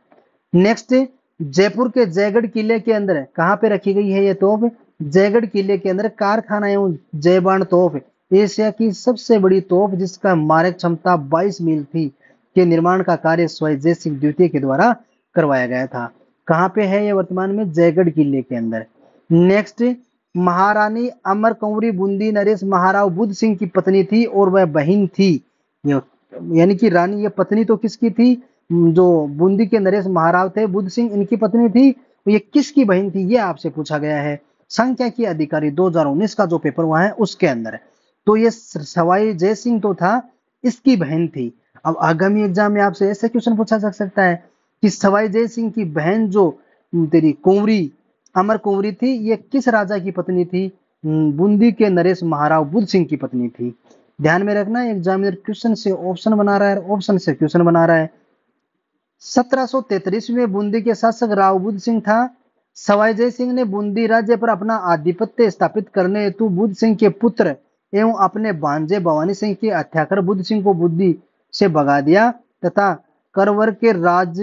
नेक्स्ट, जयपुर के जयगढ़ किले के अंदर कहां पे रखी गई है ये तोप? जयगढ़ किले के अंदर कारखाना एवं जयबान तोप, एशिया की सबसे बड़ी तोप जिसका मारक क्षमता 22 मील थी, के निर्माण का कार्य सवाई जय सिंह द्वितीय के द्वारा करवाया गया था। कहां पे है ये वर्तमान में? जयगढ़ किले के अंदर। नेक्स्ट, महारानी अमर कंवरी बूंदी नरेश महाराव बुद्ध सिंह की पत्नी थी और वह बहन थी। यानी कि रानी, ये पत्नी तो किसकी थी? जो बूंदी के नरेश महाराव थे बुद्ध सिंह, इनकी पत्नी थी। तो ये किसकी बहन थी, ये आपसे पूछा गया है संख्या की अधिकारी 2019 का जो पेपर हुआ है उसके अंदर। तो ये सवाई जय सिंह तो था, इसकी बहन थी। अब आगामी एग्जाम में आपसे ऐसे क्वेश्चन पूछा जा सकता है कि सवाई जय सिंह की बहन जो तेरी कुंवरी अमर कुंवरी थी, ये किस राजा की पत्नी थी? बूंदी के नरेश महाराव बुद्ध सिंह की पत्नी थी। ध्यान में रखना, एग्जामिनर क्वेश्चन से ऑप्शन बना रहा है, ऑप्शन से क्वेश्चन बना रहा है। 1733 में बूंदी के शासक राव बुद्ध सिंह था। सवाई जय सिंह ने बूंदी राज्य पर अपना आधिपत्य स्थापित करने हेतु बुद्ध सिंह के पुत्र एवं अपने भांजे भवानी सिंह की हत्या कर बुद्ध सिंह को बुद्धि से भगा दिया तथा करवर के राज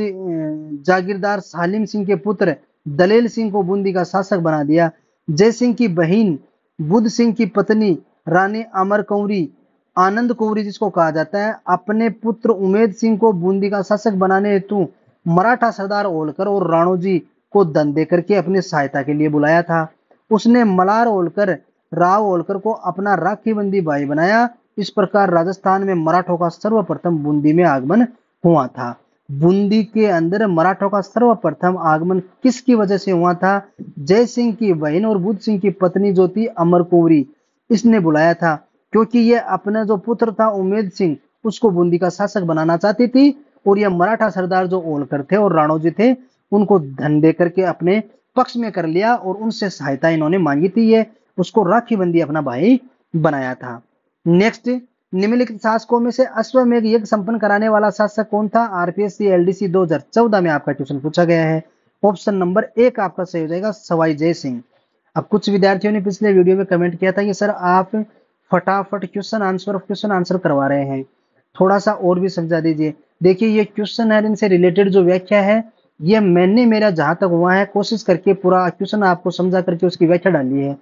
जागीरदार सालिम सिंह के पुत्र दलेल सिंह को बूंदी का शासक बना दिया। जय सिंह की बहन बुद्ध सिंह की पत्नी रानी अमर कंवरी, आनंद कुंवरी जिसको कहा जाता है, अपने पुत्र उमेद सिंह को बूंदी का शासक बनाने हेतु मराठा सरदार होलकर और राणोजी को धन देकर के अपनी सहायता के लिए बुलाया था। उसने मलार होलकर राव होलकर को अपना राखी बंदी भाई बनाया। इस प्रकार राजस्थान में मराठों का सर्वप्रथम बूंदी में आगमन हुआ था। बूंदी के अंदर मराठों का सर्वप्रथम आगमन किसकी वजह से हुआ था? जय सिंह की बहन और बुद्ध सिंह की पत्नी जो थी अमर कुंवरी, इसने बुलाया था, क्योंकि ये अपना जो पुत्र था उमेद सिंह, उसको बूंदी का शासक बनाना चाहती थी। और ये मराठा सरदार जो होलकर थे और राणोजी थे, उनको धन दे करके अपने पक्ष में कर लिया और उनसे सहायता इन्होंने मांगी थी। ये उसको राखी बंदी अपना भाई बनाया था। नेक्स्ट, निम्नलिखित शासकों में से अश्वमेध यज्ञ संपन्न कराने वाला शासक कौन था? आरपीएससी एलडीसी 2014 में आपका क्वेश्चन पूछा गया है। ऑप्शन नंबर 1 आपका सही हो जाएगा, सवाई जय सिंह। अब कुछ विद्यार्थियों ने पिछले वीडियो में कमेंट किया था कि सर आप फटाफट क्वेश्चन आंसर करवा रहे हैं, थोड़ा सा और भी समझा दीजिए। देखिए ये क्वेश्चन है, इनसे रिलेटेड जो व्याख्या है, ये मैंने मेरा जहां तक हुआ है कोशिश करके पूरा क्वेश्चन आपको समझा करके उसकी व्याख्या डाली है।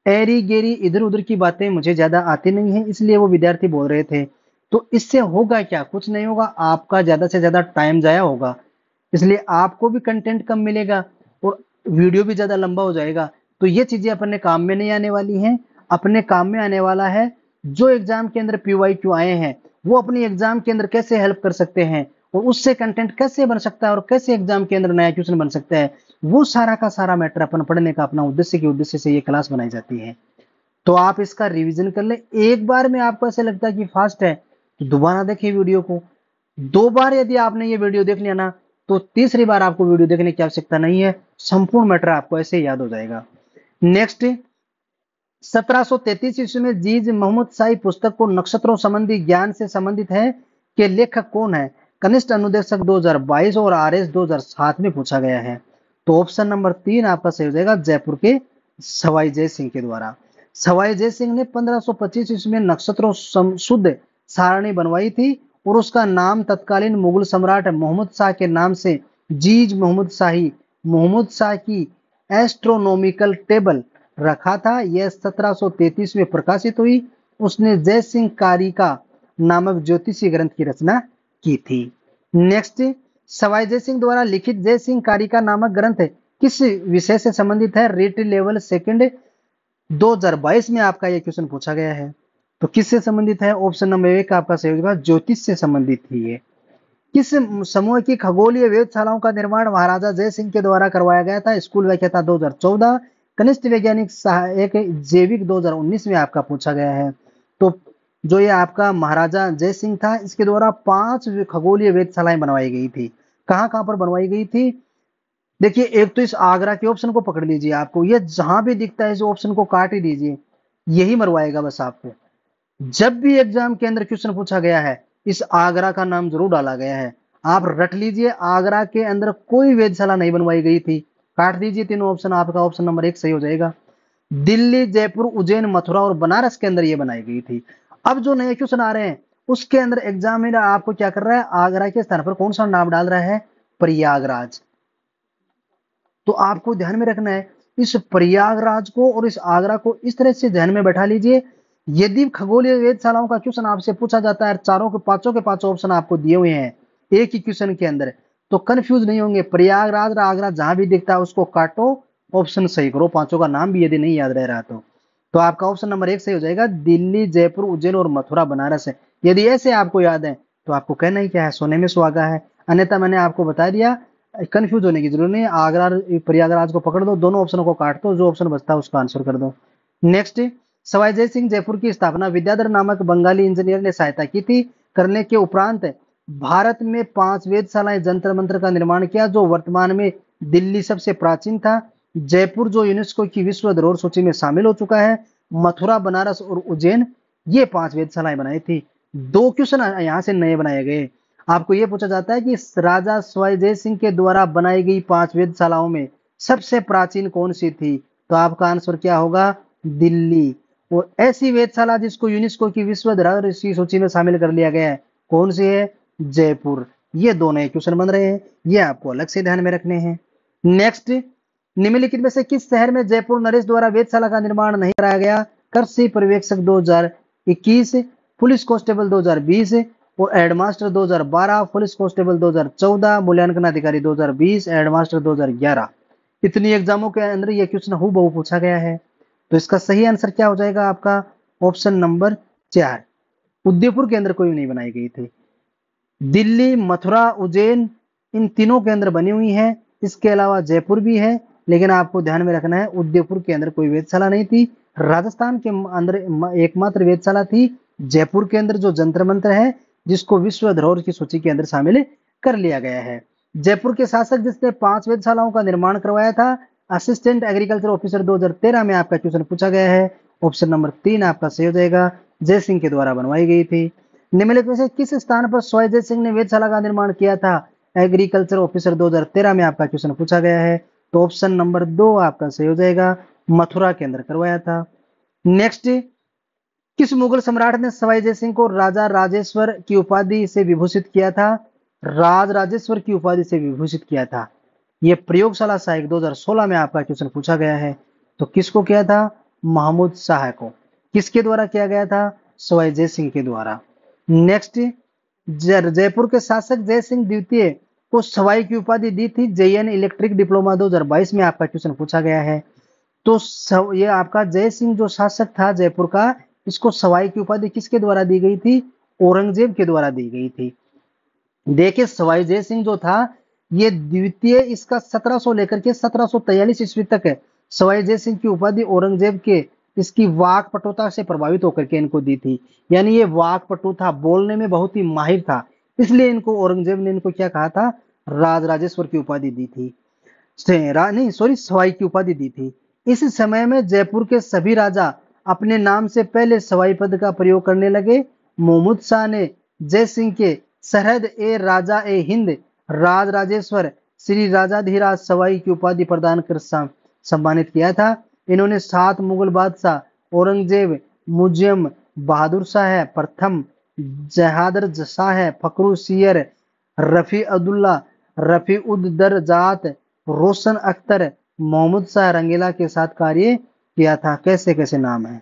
एरी गेरी इधर उधर की बातें मुझे ज्यादा आती नहीं है, इसलिए वो विद्यार्थी बोल रहे थे। तो इससे होगा क्या? कुछ नहीं होगा, आपका ज्यादा से ज्यादा टाइम जाया होगा, इसलिए आपको भी कंटेंट कम मिलेगा और वीडियो भी ज्यादा लंबा हो जाएगा। तो ये चीजें अपने काम में नहीं आने वाली हैं। अपने काम में आने वाला है जो एग्जाम के अंदर PYQ आए हैं, वो अपनी एग्जाम के अंदर कैसे हेल्प कर सकते हैं और उससे कंटेंट कैसे बन सकता है और कैसे एग्जाम के अंदर नया क्वेश्चन बन सकता है, वो सारा का सारा मैटर अपन पढ़ने का अपना उद्देश्य के उद्देश्य से ये क्लास बनाई जाती है। तो आप इसका रिवीजन कर ले। एक बार में आपको ऐसे लगता है कि फास्ट है तो दोबारा देखिए वीडियो को। 2 बार यदि आपने ये वीडियो देख लिया ना, तो तीसरी बार आपको वीडियो देखने की आवश्यकता नहीं है, संपूर्ण मैटर आपको ऐसे याद हो जाएगा। नेक्स्ट, 1733 ईस्वी में जीज मोहम्मद शाही पुस्तक को नक्षत्रों संबंधी ज्ञान से संबंधित है के लेखक कौन है? कनिष्ठ अनुदेशक 2022 और RS 2007 में पूछा गया है। तो ऑप्शन नंबर 3 आपका सही हो जाएगा, जयपुर के सवाई जय सिंह के द्वारा। सवाई जय सिंह ने 1525 ईस्वी में नक्षत्रों शुद्ध सारणी बनवाई थी और उसका नाम तत्कालीन मुगल सम्राट मोहम्मद शाह के नाम से जीज मोहम्मद शाह की एस्ट्रोनॉमिकल टेबल रखा था। यह 1733 में प्रकाशित हुई। उसने जय सिंह कारिका नामक ज्योतिषीय ग्रंथ की रचना की थी। नेक्स्ट, सवाई जय सिंह द्वारा लिखित जय सिंह कारिका नामक ग्रंथ किस विषय से संबंधित है? रेट लेवल सेकंड 2022 में आपका यह क्वेश्चन पूछा गया है। तो किससे संबंधित है? ऑप्शन नंबर 1 आपका सही होगा, ज्योतिष से संबंधित थी ये। किस समूह की खगोलीय वेधशालाओं का निर्माण महाराजा जय सिंह के द्वारा करवाया गया था? स्कूल व्याख्याता 2014, कनिष्ठ वैज्ञानिक सहायक जैविक 2019 में आपका पूछा गया है। तो जो ये आपका महाराजा जय सिंह था, इसके द्वारा 5 खगोलीय वेधशालाएं बनवाई गई थी। कहां कहां पर बनवाई गई थी? देखिए, एक तो इस आगरा के ऑप्शन को पकड़ लीजिए, आपको ये जहां भी दिखता है इस ऑप्शन को काट ही दीजिए, यही मरवाएगा बस आपको। जब भी एग्जाम के अंदर क्वेश्चन पूछा गया है, इस आगरा का नाम जरूर डाला गया है। आप रट लीजिए, आगरा के अंदर कोई वेधशाला नहीं बनवाई गई थी, काट दीजिए तीनों ऑप्शन, आपका ऑप्शन नंबर 1 सही हो जाएगा। दिल्ली, जयपुर, उज्जैन, मथुरा और बनारस के अंदर ये बनाई गई थी। अब जो नए क्वेश्चन आ रहे हैं उसके अंदर एग्जामिनर आपको क्या कर रहा है, आगरा के स्थान पर कौन सा नाम डाल रहा है, प्रयागराज। तो आपको ध्यान में रखना है इस प्रयागराज को और इस आगरा को इस तरह से ध्यान में बैठा लीजिए। यदि खगोलीय वेधशालाओं का क्वेश्चन आपसे पूछा जाता है, चारों के पांचों ऑप्शन आपको दिए हुए हैं एक ही क्वेश्चन के अंदर, तो कंफ्यूज नहीं होंगे। प्रयागराज और आगरा जहां भी दिखता है उसको काटो, ऑप्शन सही करो, पांचों का नाम भी यदि नहीं याद रह रहा तो आपका ऑप्शन नंबर 1 सही हो जाएगा। दिल्ली, जयपुर, उज्जैन और मथुरा बनारस है। यदि ऐसे आपको याद है तो आपको कहना ही क्या है, सोने में सुहागा है। अन्यथा मैंने आपको बता दिया, कंफ्यूज होने की जरूरत नहीं है। आगरा प्रयागराज को पकड़ दो, दोनों ऑप्शनों को काट दो, जो ऑप्शन बचता है उसका आंसर कर दो। नेक्स्ट, सवाई जय सिंह जयपुर की स्थापना विद्याधर नामक बंगाली इंजीनियर ने सहायता की थी। करने के उपरांत भारत में 5 वेधशालाएं, जंतर मंत्र का निर्माण किया, जो वर्तमान में दिल्ली सबसे प्राचीन था। जयपुर जो यूनेस्को की विश्व धरोहर सूची में शामिल हो चुका है। मथुरा, बनारस और उज्जैन ये 5 वेधशालाएं बनाई थी। 2 क्वेश्चन यहाँ से नए बनाए गए। आपको यह पूछा जाता है कि राजा सवाई जय सिंह के द्वारा बनाई गई 5 वेधशालाओं में सबसे प्राचीन कौन सी थी, तो आपका आंसर क्या होगा, दिल्ली। और ऐसी वेधशाला जिसको यूनेस्को की विश्व धरोहर सूची में शामिल कर लिया गया है, कौन सी है, जयपुर। ये दो नए क्वेश्चन बन रहे हैं, ये आपको अलग से ध्यान में रखने हैं। नेक्स्ट, निम्नलिखित में से किस शहर में जयपुर नरेश द्वारा वेधशाला का निर्माण नहीं कराया गया। कृषि पर्यवेक्षक 2021, पुलिस कांस्टेबल 2020 और हेडमास्टर 2012, पुलिस कांस्टेबल 2014, मूल्यांकन अधिकारी 2020, हेडमास्टर 2011। इतनी एग्जामों के अंदर यह क्वेश्चन हूबहू पूछा गया है। तो इसका सही आंसर क्या हो जाएगा, आपका ऑप्शन नंबर 4। उदयपुर के अंदर कोई नहीं बनाई गई थी। दिल्ली, मथुरा, उज्जैन इन तीनों के अंदर बनी हुई है। इसके अलावा जयपुर भी है, लेकिन आपको ध्यान में रखना है उदयपुर के अंदर कोई वेधशाला नहीं थी। राजस्थान के अंदर एकमात्र वेधशाला थी जयपुर के अंदर, जो जंतर मंत्र है, जिसको विश्व धरोहर की सूची के अंदर शामिल कर लिया गया है। जयपुर के शासक जिसने 5 वेधशालाओं का निर्माण करवाया था, असिस्टेंट एग्रीकल्चर ऑफिसर 2013 में आपका क्वेश्चन पूछा गया है। ऑप्शन नंबर 3 आपका सही हो जाएगा, जय सिंह के द्वारा बनवाई गई थी। निम्नलिखित में से किस स्थान पर सवाई जय सिंह ने वेधशाला का निर्माण किया था, एग्रीकल्चर ऑफिसर 2013 में आपका क्वेश्चन पूछा गया है। तो ऑप्शन नंबर 2 आपका सही हो जाएगा, मथुरा के अंदर करवाया था। नेक्स्ट, किस मुगल सम्राट ने सवाई जय सिंह को राजा राजेश्वर की उपाधि से विभूषित किया था, राज राजेश्वर की उपाधि से विभूषित किया था। यह प्रयोगशाला सहायक 2016 में आपका क्वेश्चन पूछा गया है। तो किसको किया था, महमूद शाह को। किसके द्वारा किया गया था, सवाई जय सिंह के द्वारा। नेक्स्ट, जयपुर के शासक जय सिंह द्वितीय को सवाई की उपाधि दी थी। जेएन इलेक्ट्रिक डिप्लोमा 2022 में आपका क्वेश्चन पूछा गया है। तो ये आपका जय सिंह जो शासक था जयपुर का, इसको सवाई की उपाधि किसके द्वारा दी गई थी, औरंगजेब के द्वारा दी गई थी। देखिए सवाई जय सिंह जो था ये द्वितीय, इसका 1700 लेकर के 1743 ईस्वी तक है। सवाई जय सिंह की उपाधि औरंगजेब के इसकी वाक पटुता से प्रभावित होकर के इनको दी थी। यानी ये वाक पटु था, बोलने में बहुत ही माहिर था, इसलिए इनको औरंगजेब ने इनको क्या कहा था, राज राजेश्वर की उपाधि दी थी। नहीं सॉरी, सवाई की उपाधि दी थी। इस समय में जयपुर के सभी राजा अपने नाम से पहले सवाई पद का प्रयोग करने लगे। महमूद शाह ने जय सिंह के सरहद ए राजा ए हिंद राज राजेश्वर श्री राजाधीराज सवाई की उपाधि प्रदान कर सम्मानित किया था। इन्होंने 7 मुगल बादशाह औरंगजेब, मुजयम बहादुर शाह प्रथम, जहादर शाह, फखरू सियर, रफी अब्दुल्ला, रफी उद दरजात, रोशन अख्तर, मोहम्मद शाह रंगीला के साथ कार्य किया था। कैसे कैसे नाम है,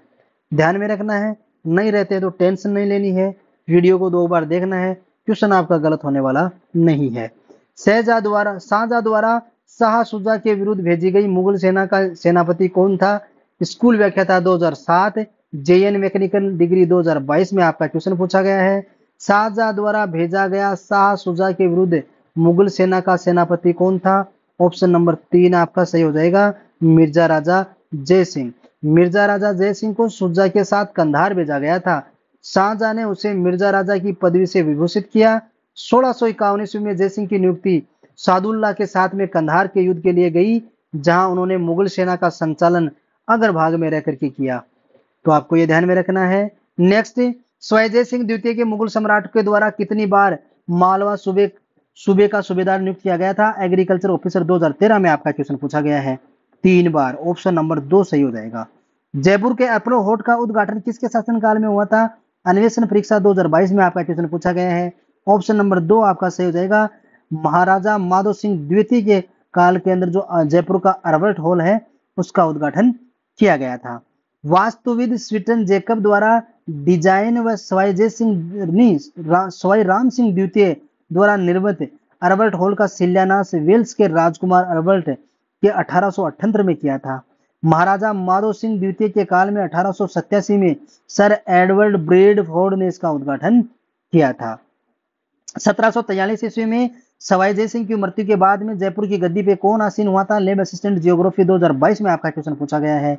ध्यान में रखना है। नहीं रहते तो टेंशन नहीं लेनी है, वीडियो को 2 बार देखना है, क्वेश्चन आपका गलत होने वाला नहीं है। शाहजहां द्वारा शाह शुजा के विरुद्ध भेजी गई मुगल सेना का सेनापति कौन था, स्कूल व्याख्याता 2007, जेएन मैकेनिकल डिग्री 2022 में आपका क्वेश्चन पूछा गया है। शाहजहां द्वारा भेजा गया शाह शुजा के विरुद्ध मुगल सेना का सेनापति कौन था, ऑप्शन नंबर 3 आपका सही हो जाएगा, मिर्जा राजा जय सिंह। मिर्जा राजा जय सिंह को शुजा के साथ कंधार भेजा गया था। शाहजहां ने उसे मिर्जा राजा की पदवी से विभूषित किया। 1651 ईस्वी में जय सिंह की नियुक्ति सादुल्ला के साथ में कंधार के युद्ध के लिए गई, जहां उन्होंने मुगल सेना का संचालन अग्रभाग में रहकर के किया। तो आपको यह ध्यान में रखना है। नेक्स्ट, सवाई जय सिंह द्वितीय के मुगल सम्राट के द्वारा कितनी बार मालवा सूबे का सूबेदार नियुक्त किया गया था? एग्रीकल्चर ऑफिसर 2013 में आपका क्वेश्चन पूछा गया है 3 बार। ऑप्शन नंबर 2 सही हो जाएगा। जयपुर के अपोलो होर्ट का उद्घाटन किसके शासनकाल में हुआ था? अन्वेषण परीक्षा 2022 में आपका क्वेश्चन पूछा गया है। ऑप्शन नंबर 2 आपका सही हो जाएगा। महाराजा माधो सिंह द्वितीय के काल के अंदर जो जयपुर का अल्बर्ट हॉल है उसका उद्घाटन किया गया था। वास्तुविद स्वीटन जेकब द्वारा डिजाइन व सवाई जय सिंह सवाई राम सिंह द्वितीय द्वारा निर्मित अल्बर्ट हॉल का शिलान्यास वेल्स के राजकुमार अल्बर्ट के 1878 में किया था। महाराजा माधो सिंह द्वितीय के काल में 1887 में सर एडवर्ड ब्रेडफोर्ड ने इसका उद्घाटन किया था। 1743 ईस्वी में सवाई जय सिंह की मृत्यु के बाद में जयपुर की गद्दी पे कौन आसीन हुआ था? लैब असिस्टेंट जियोग्राफी 2022 में आपका क्वेश्चन पूछा गया है।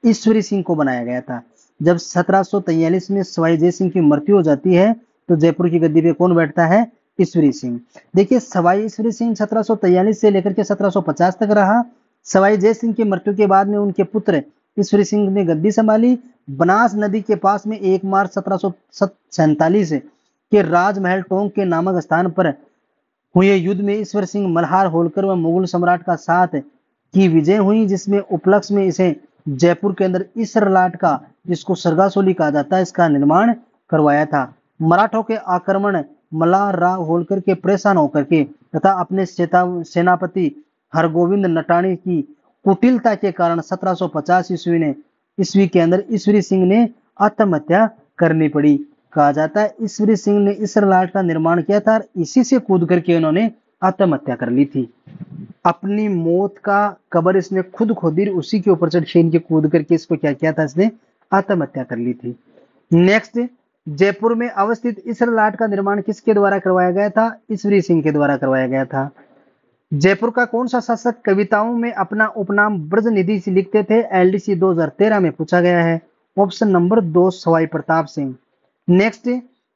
ईश्वरी सिंह को बनाया गया था। जब 1743 में सवाई जय सिंह की मृत्यु हो जाती है तो जयपुर की गद्दी पे कौन बैठता है? ईश्वरी सिंह। देखिए सवाई ईश्वरी सिंह 1743 से लेकर के 1750 तक रहा। सवाई जय सिंह की मृत्यु के बाद में उनके पुत्र ईश्वरी सिंह ने गद्दी संभाली। बनास नदी के पास में 1 मार्च 1747 के राजमहल टोंक के नामक स्थान पर हुए युद्ध में ईश्वर सिंह मल्हार होलकर व मुगल सम्राट का साथ की विजय हुई, जिसमें उपलक्ष्य में इसे जयपुर के अंदर इसरलाट का, जिसको सरगासोली कहा जाता है, इसका निर्माण करवाया था। मराठों के आक्रमण मल्हार राव होलकर के परेशान होकर के तथा अपने सेनापति हरगोविंद नटाणी की कुटिलता के कारण 1750 ईस्वी के अंदर ईश्वरी सिंह ने आत्महत्या करनी पड़ी। कहा जाता है ईश्वरी सिंह ने इसरलाट का निर्माण किया था, इसी से कूद करके उन्होंने आत्महत्या कर ली थी। अपनी मौत का कबर इसने खुद खोदी, उसी के ऊपर चढ़ के कूद करके इसको क्या किया था? इसने आत्महत्या कर ली थी। नेक्स्ट, जयपुर में अवस्थित इसरलाट का निर्माण किसके द्वारा करवाया गया था? ईश्वरी सिंह के द्वारा करवाया गया था। जयपुर का कौन सा शासक कविताओं में अपना उपनाम ब्रजनिधि से लिखते थे? एलडीसी 2013 में पूछा गया है। Option number 2 Sawai Pratap Singh. Next,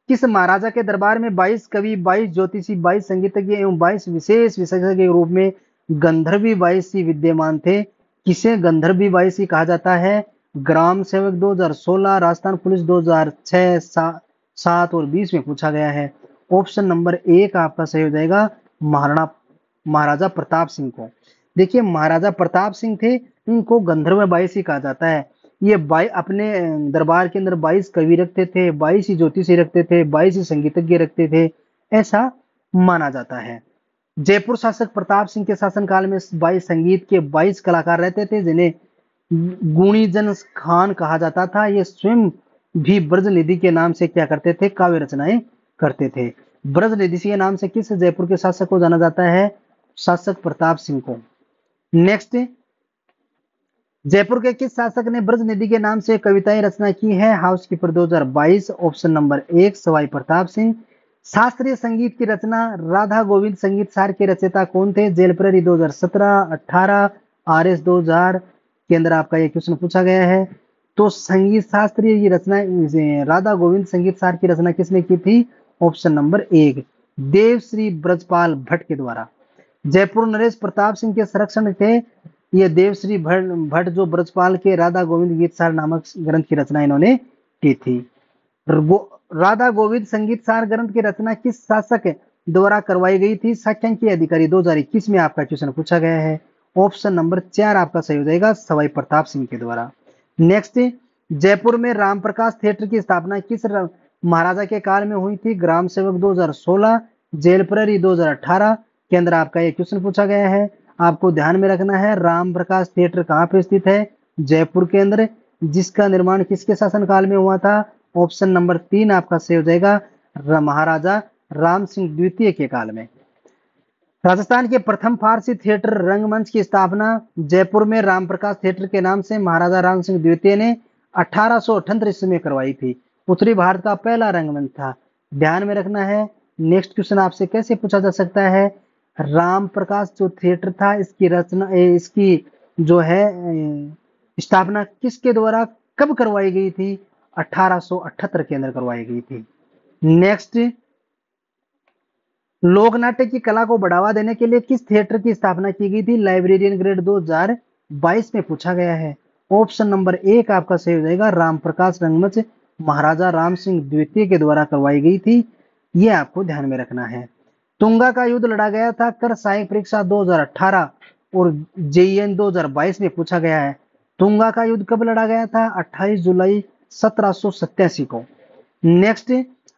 किस महाराजा के दरबार में 22 कवि, 22 ज्योतिषी, 22 संगीतज्ञ एवं 22 विशेष विशेषज्ञ के रूप में गंधर्वी 22 विद्यमान थे? किसे गंधर्वी 22 कहा जाता है? ग्राम सेवक 2016, राजस्थान पुलिस 2006, 7 और 20 में पूछा गया है। ऑप्शन नंबर 1 आपका सही हो जाएगा, महाराजा प्रताप सिंह को। देखिए महाराजा प्रताप सिंह थे, इनको गंधर्व 22 कहा जाता है। ये अपने दरबार के अंदर 22 कवि रखते थे, 22 ज्योतिषी रखते थे, 22 संगीतज्ञ रखते थे, ऐसा माना जाता है। जयपुर शासक प्रताप सिंह के शासनकाल में 22 संगीत के 22 कलाकार रहते थे, जिन्हें गुणीजन खान कहा जाता था। ये स्वयं भी ब्रजनिधि के नाम से क्या करते थे? काव्य रचनाएं करते थे। ब्रजनिधि के नाम से किस जयपुर के शासक को जाना जाता है? शासक प्रताप सिंह को। नेक्स्ट, जयपुर के किस शासक ने ब्रजनिधि के नाम से कविताएं रचना की है? Housekeeper 2022। Option number 1 Sawai Pratap Singh. शास्त्रीय संगीत की रचना राधा गोविंद संगीत सार के रचयिता कौन थे? जेल प्रहरी 2017, 18, आरएस 2000 के अंदर आपका यह क्वेश्चन पूछा गया है। तो संगीत शास्त्रीय ये रचना राधा गोविंद संगीत सार की रचना किसने की थी? ऑप्शन नंबर 1 देवश्री ब्रजपाल भट्ट के द्वारा। जयपुर नरेश प्रताप सिंह के संरक्षण थे ये देवश्री भट्ट, जो ब्रजपाल के राधा गोविंद गीत सार नामक ग्रंथ की रचना इन्होंने की थी। राधा गोविंद संगीत सार ग्रंथ की रचना किस शासक द्वारा करवाई गई थी? सांख्यिकी अधिकारी 2021 में आपका क्वेश्चन पूछा गया है। ऑप्शन नंबर 4 आपका सही हो जाएगा, सवाई प्रताप सिंह के द्वारा। नेक्स्ट, जयपुर में रामप्रकाश थिएटर की स्थापना किस महाराजा के काल में हुई थी? ग्राम सेवक 2016, जेल प्रहरी 2018 के अंदर आपका यह क्वेश्चन पूछा गया है। आपको ध्यान में रखना है राम प्रकाश थिएटर कहाँ पे स्थित है? जयपुर के अंदर। जिसका निर्माण किसके शासन काल में हुआ था? ऑप्शन नंबर 3 आपका सही हो जाएगा, महाराजा राम सिंह द्वितीय के काल में। राजस्थान के प्रथम फारसी थिएटर रंगमंच की स्थापना जयपुर में रामप्रकाश थिएटर के नाम से महाराजा राम सिंह द्वितीय ने 1878 ईस्वी में करवाई थी। उत्तरी भारत का पहला रंगमंच था। ध्यान में रखना है। नेक्स्ट क्वेश्चन आपसे कैसे पूछा जा सकता है? राम प्रकाश जो थिएटर था इसकी रचना, इसकी जो है स्थापना किसके द्वारा कब करवाई गई थी? 1878 के अंदर करवाई गई थी। नेक्स्ट, लोक नाट्य की कला को बढ़ावा देने के लिए किस थिएटर की स्थापना की गई थी? लाइब्रेरियन ग्रेड 2022 में पूछा गया है। ऑप्शन नंबर 1 आपका सही हो जाएगा, राम प्रकाश रंगमंच महाराजा राम सिंह द्वितीय के द्वारा करवाई गई थी। यह आपको ध्यान में रखना है। तुंगा का युद्ध लड़ा गया था कर सहायक परीक्षा 2018 और जेईएन 2022 में पूछा गया है। तुंगा का युद्ध कब लड़ा गया था? 28 जुलाई 1787 को। नेक्स्ट,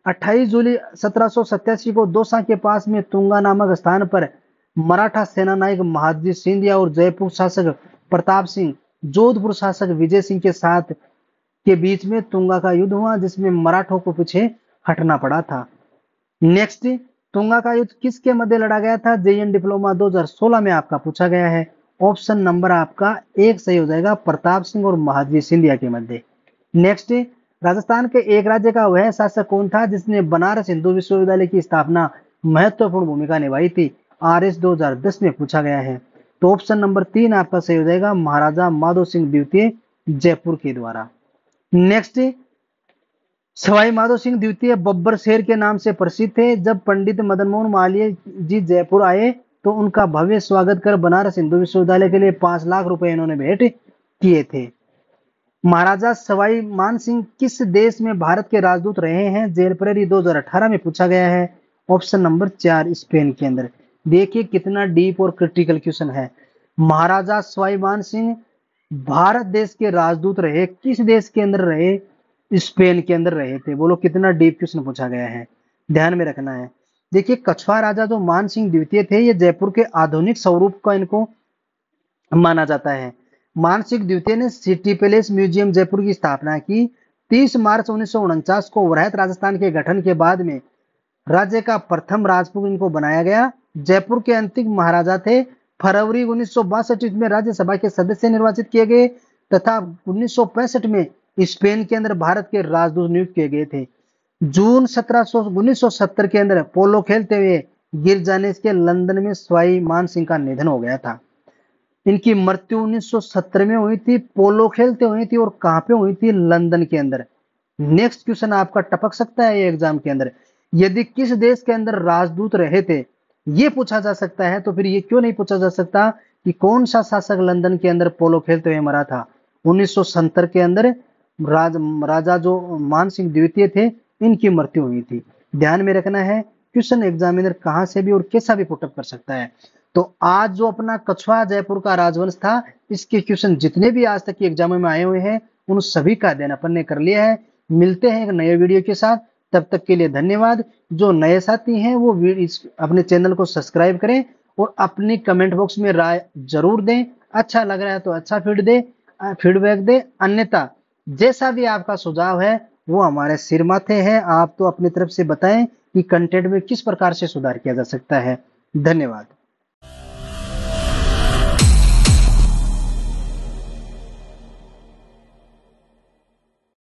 28 जुलाई 1787 को दौसा के पास में तुंगा नामक स्थान पर मराठा सेना नायक महादजी सिंधिया और जयपुर शासक प्रताप सिंह, जोधपुर शासक विजय सिंह के साथ के बीच में तुंगा का युद्ध हुआ, जिसमें मराठों को पीछे हटना पड़ा था। नेक्स्ट, तुंगा का युद्ध किसके मध्य लड़ा गया था? जेईएन डिप्लोमा 2016 में आपका पूछा गया है। ऑप्शन नंबर आपका 1 सही हो जाएगा, प्रताप सिंह और महादजी सिंधिया के मध्य। नेक्स्ट, राजस्थान के एक राज्य का वह शासक कौन था जिसने बनारस हिंदू विश्वविद्यालय की स्थापना महत्वपूर्ण भूमिका निभाई थी? आरएस 2010 में पूछा गया है। तो ऑप्शन नंबर 3 आपका सही हो जाएगा, महाराजा माधो सिंह द्वितीय जयपुर के द्वारा। नेक्स्ट, सवाई माधो सिंह द्वितीय बब्बर शेर के नाम से प्रसिद्ध थे। जब पंडित मदन मोहन मालवीय जी जयपुर आए तो उनका भव्य स्वागत कर बनारस हिंदू विश्वविद्यालय के लिए 5 लाख रुपए इन्होंने भेंट किए थे। महाराजा सवाई मान सिंह किस देश में भारत के राजदूत रहे हैं? जेल प्रहरी 2018 में पूछा गया है। ऑप्शन नंबर 4 स्पेन के अंदर। देखिए कितना डीप और क्रिटिकल क्वेश्चन है। महाराजा सवाई मान सिंह भारत देश के राजदूत रहे, किस देश के अंदर रहे? स्पेन के अंदर रहे थे। बोलो कितना डीप क्वेश्चन पूछा गया है, ध्यान में रखना है। देखिए कछवा राजा जो मान सिंह द्वितीय थे, ये जयपुर के आधुनिक स्वरूप का इनको माना जाता है। मान सिंह द्वितीय ने सिटी पैलेस म्यूजियम जयपुर की स्थापना की। 30 मार्च 1949 को वृहत राजस्थान के गठन के बाद में राज्य का प्रथम राजपूत इनको बनाया गया। जयपुर के अंतिम महाराजा थे। फरवरी 1962 में राज्यसभा के सदस्य निर्वाचित किए गए तथा 1965 में स्पेन के अंदर भारत के राजदूत नियुक्त किए गए थे। जून 1970 के अंदर पोलो खेलते हुए गिर जाने से लंदन में सवाई मान सिंह का निधन हो गया था। इनकी मृत्यु 1970 में हुई थी, पोलो खेलते हुई थी और कहां पे हुई थी? लंदन के अंदर। नेक्स्ट क्वेश्चन आपका टपक सकता है ये एग्जाम के अंदर, यदि किस देश के अंदर राजदूत रहे थे ये पूछा जा सकता है, तो फिर ये क्यों नहीं पूछा जा सकता कि कौन सा शासक लंदन के अंदर पोलो खेलते हुए मरा था? 1970 के अंदर राजा जो मान सिंह द्वितीय थे इनकी मृत्यु हुई थी। ध्यान में रखना है, क्वेश्चन एग्जामिनर कहां से भी और कैसा भी पुटअप कर सकता है। तो आज जो अपना कछवा जयपुर का राजवंश था, इसके क्वेश्चन जितने भी आज तक के एग्जाम में आए हुए हैं उन सभी का अध्ययन अपन ने कर लिया है। मिलते हैं एक नए वीडियो के साथ, तब तक के लिए धन्यवाद। जो नए साथी हैं वो अपने चैनल को सब्सक्राइब करें और अपनी कमेंट बॉक्स में राय जरूर दें। अच्छा लग रहा है तो अच्छा फीडबैक दे, अन्यथा जैसा भी आपका सुझाव है वो हमारे सिर माथे है। आप तो अपनी तरफ से बताएं कि कंटेंट में किस प्रकार से सुधार किया जा सकता है। धन्यवाद।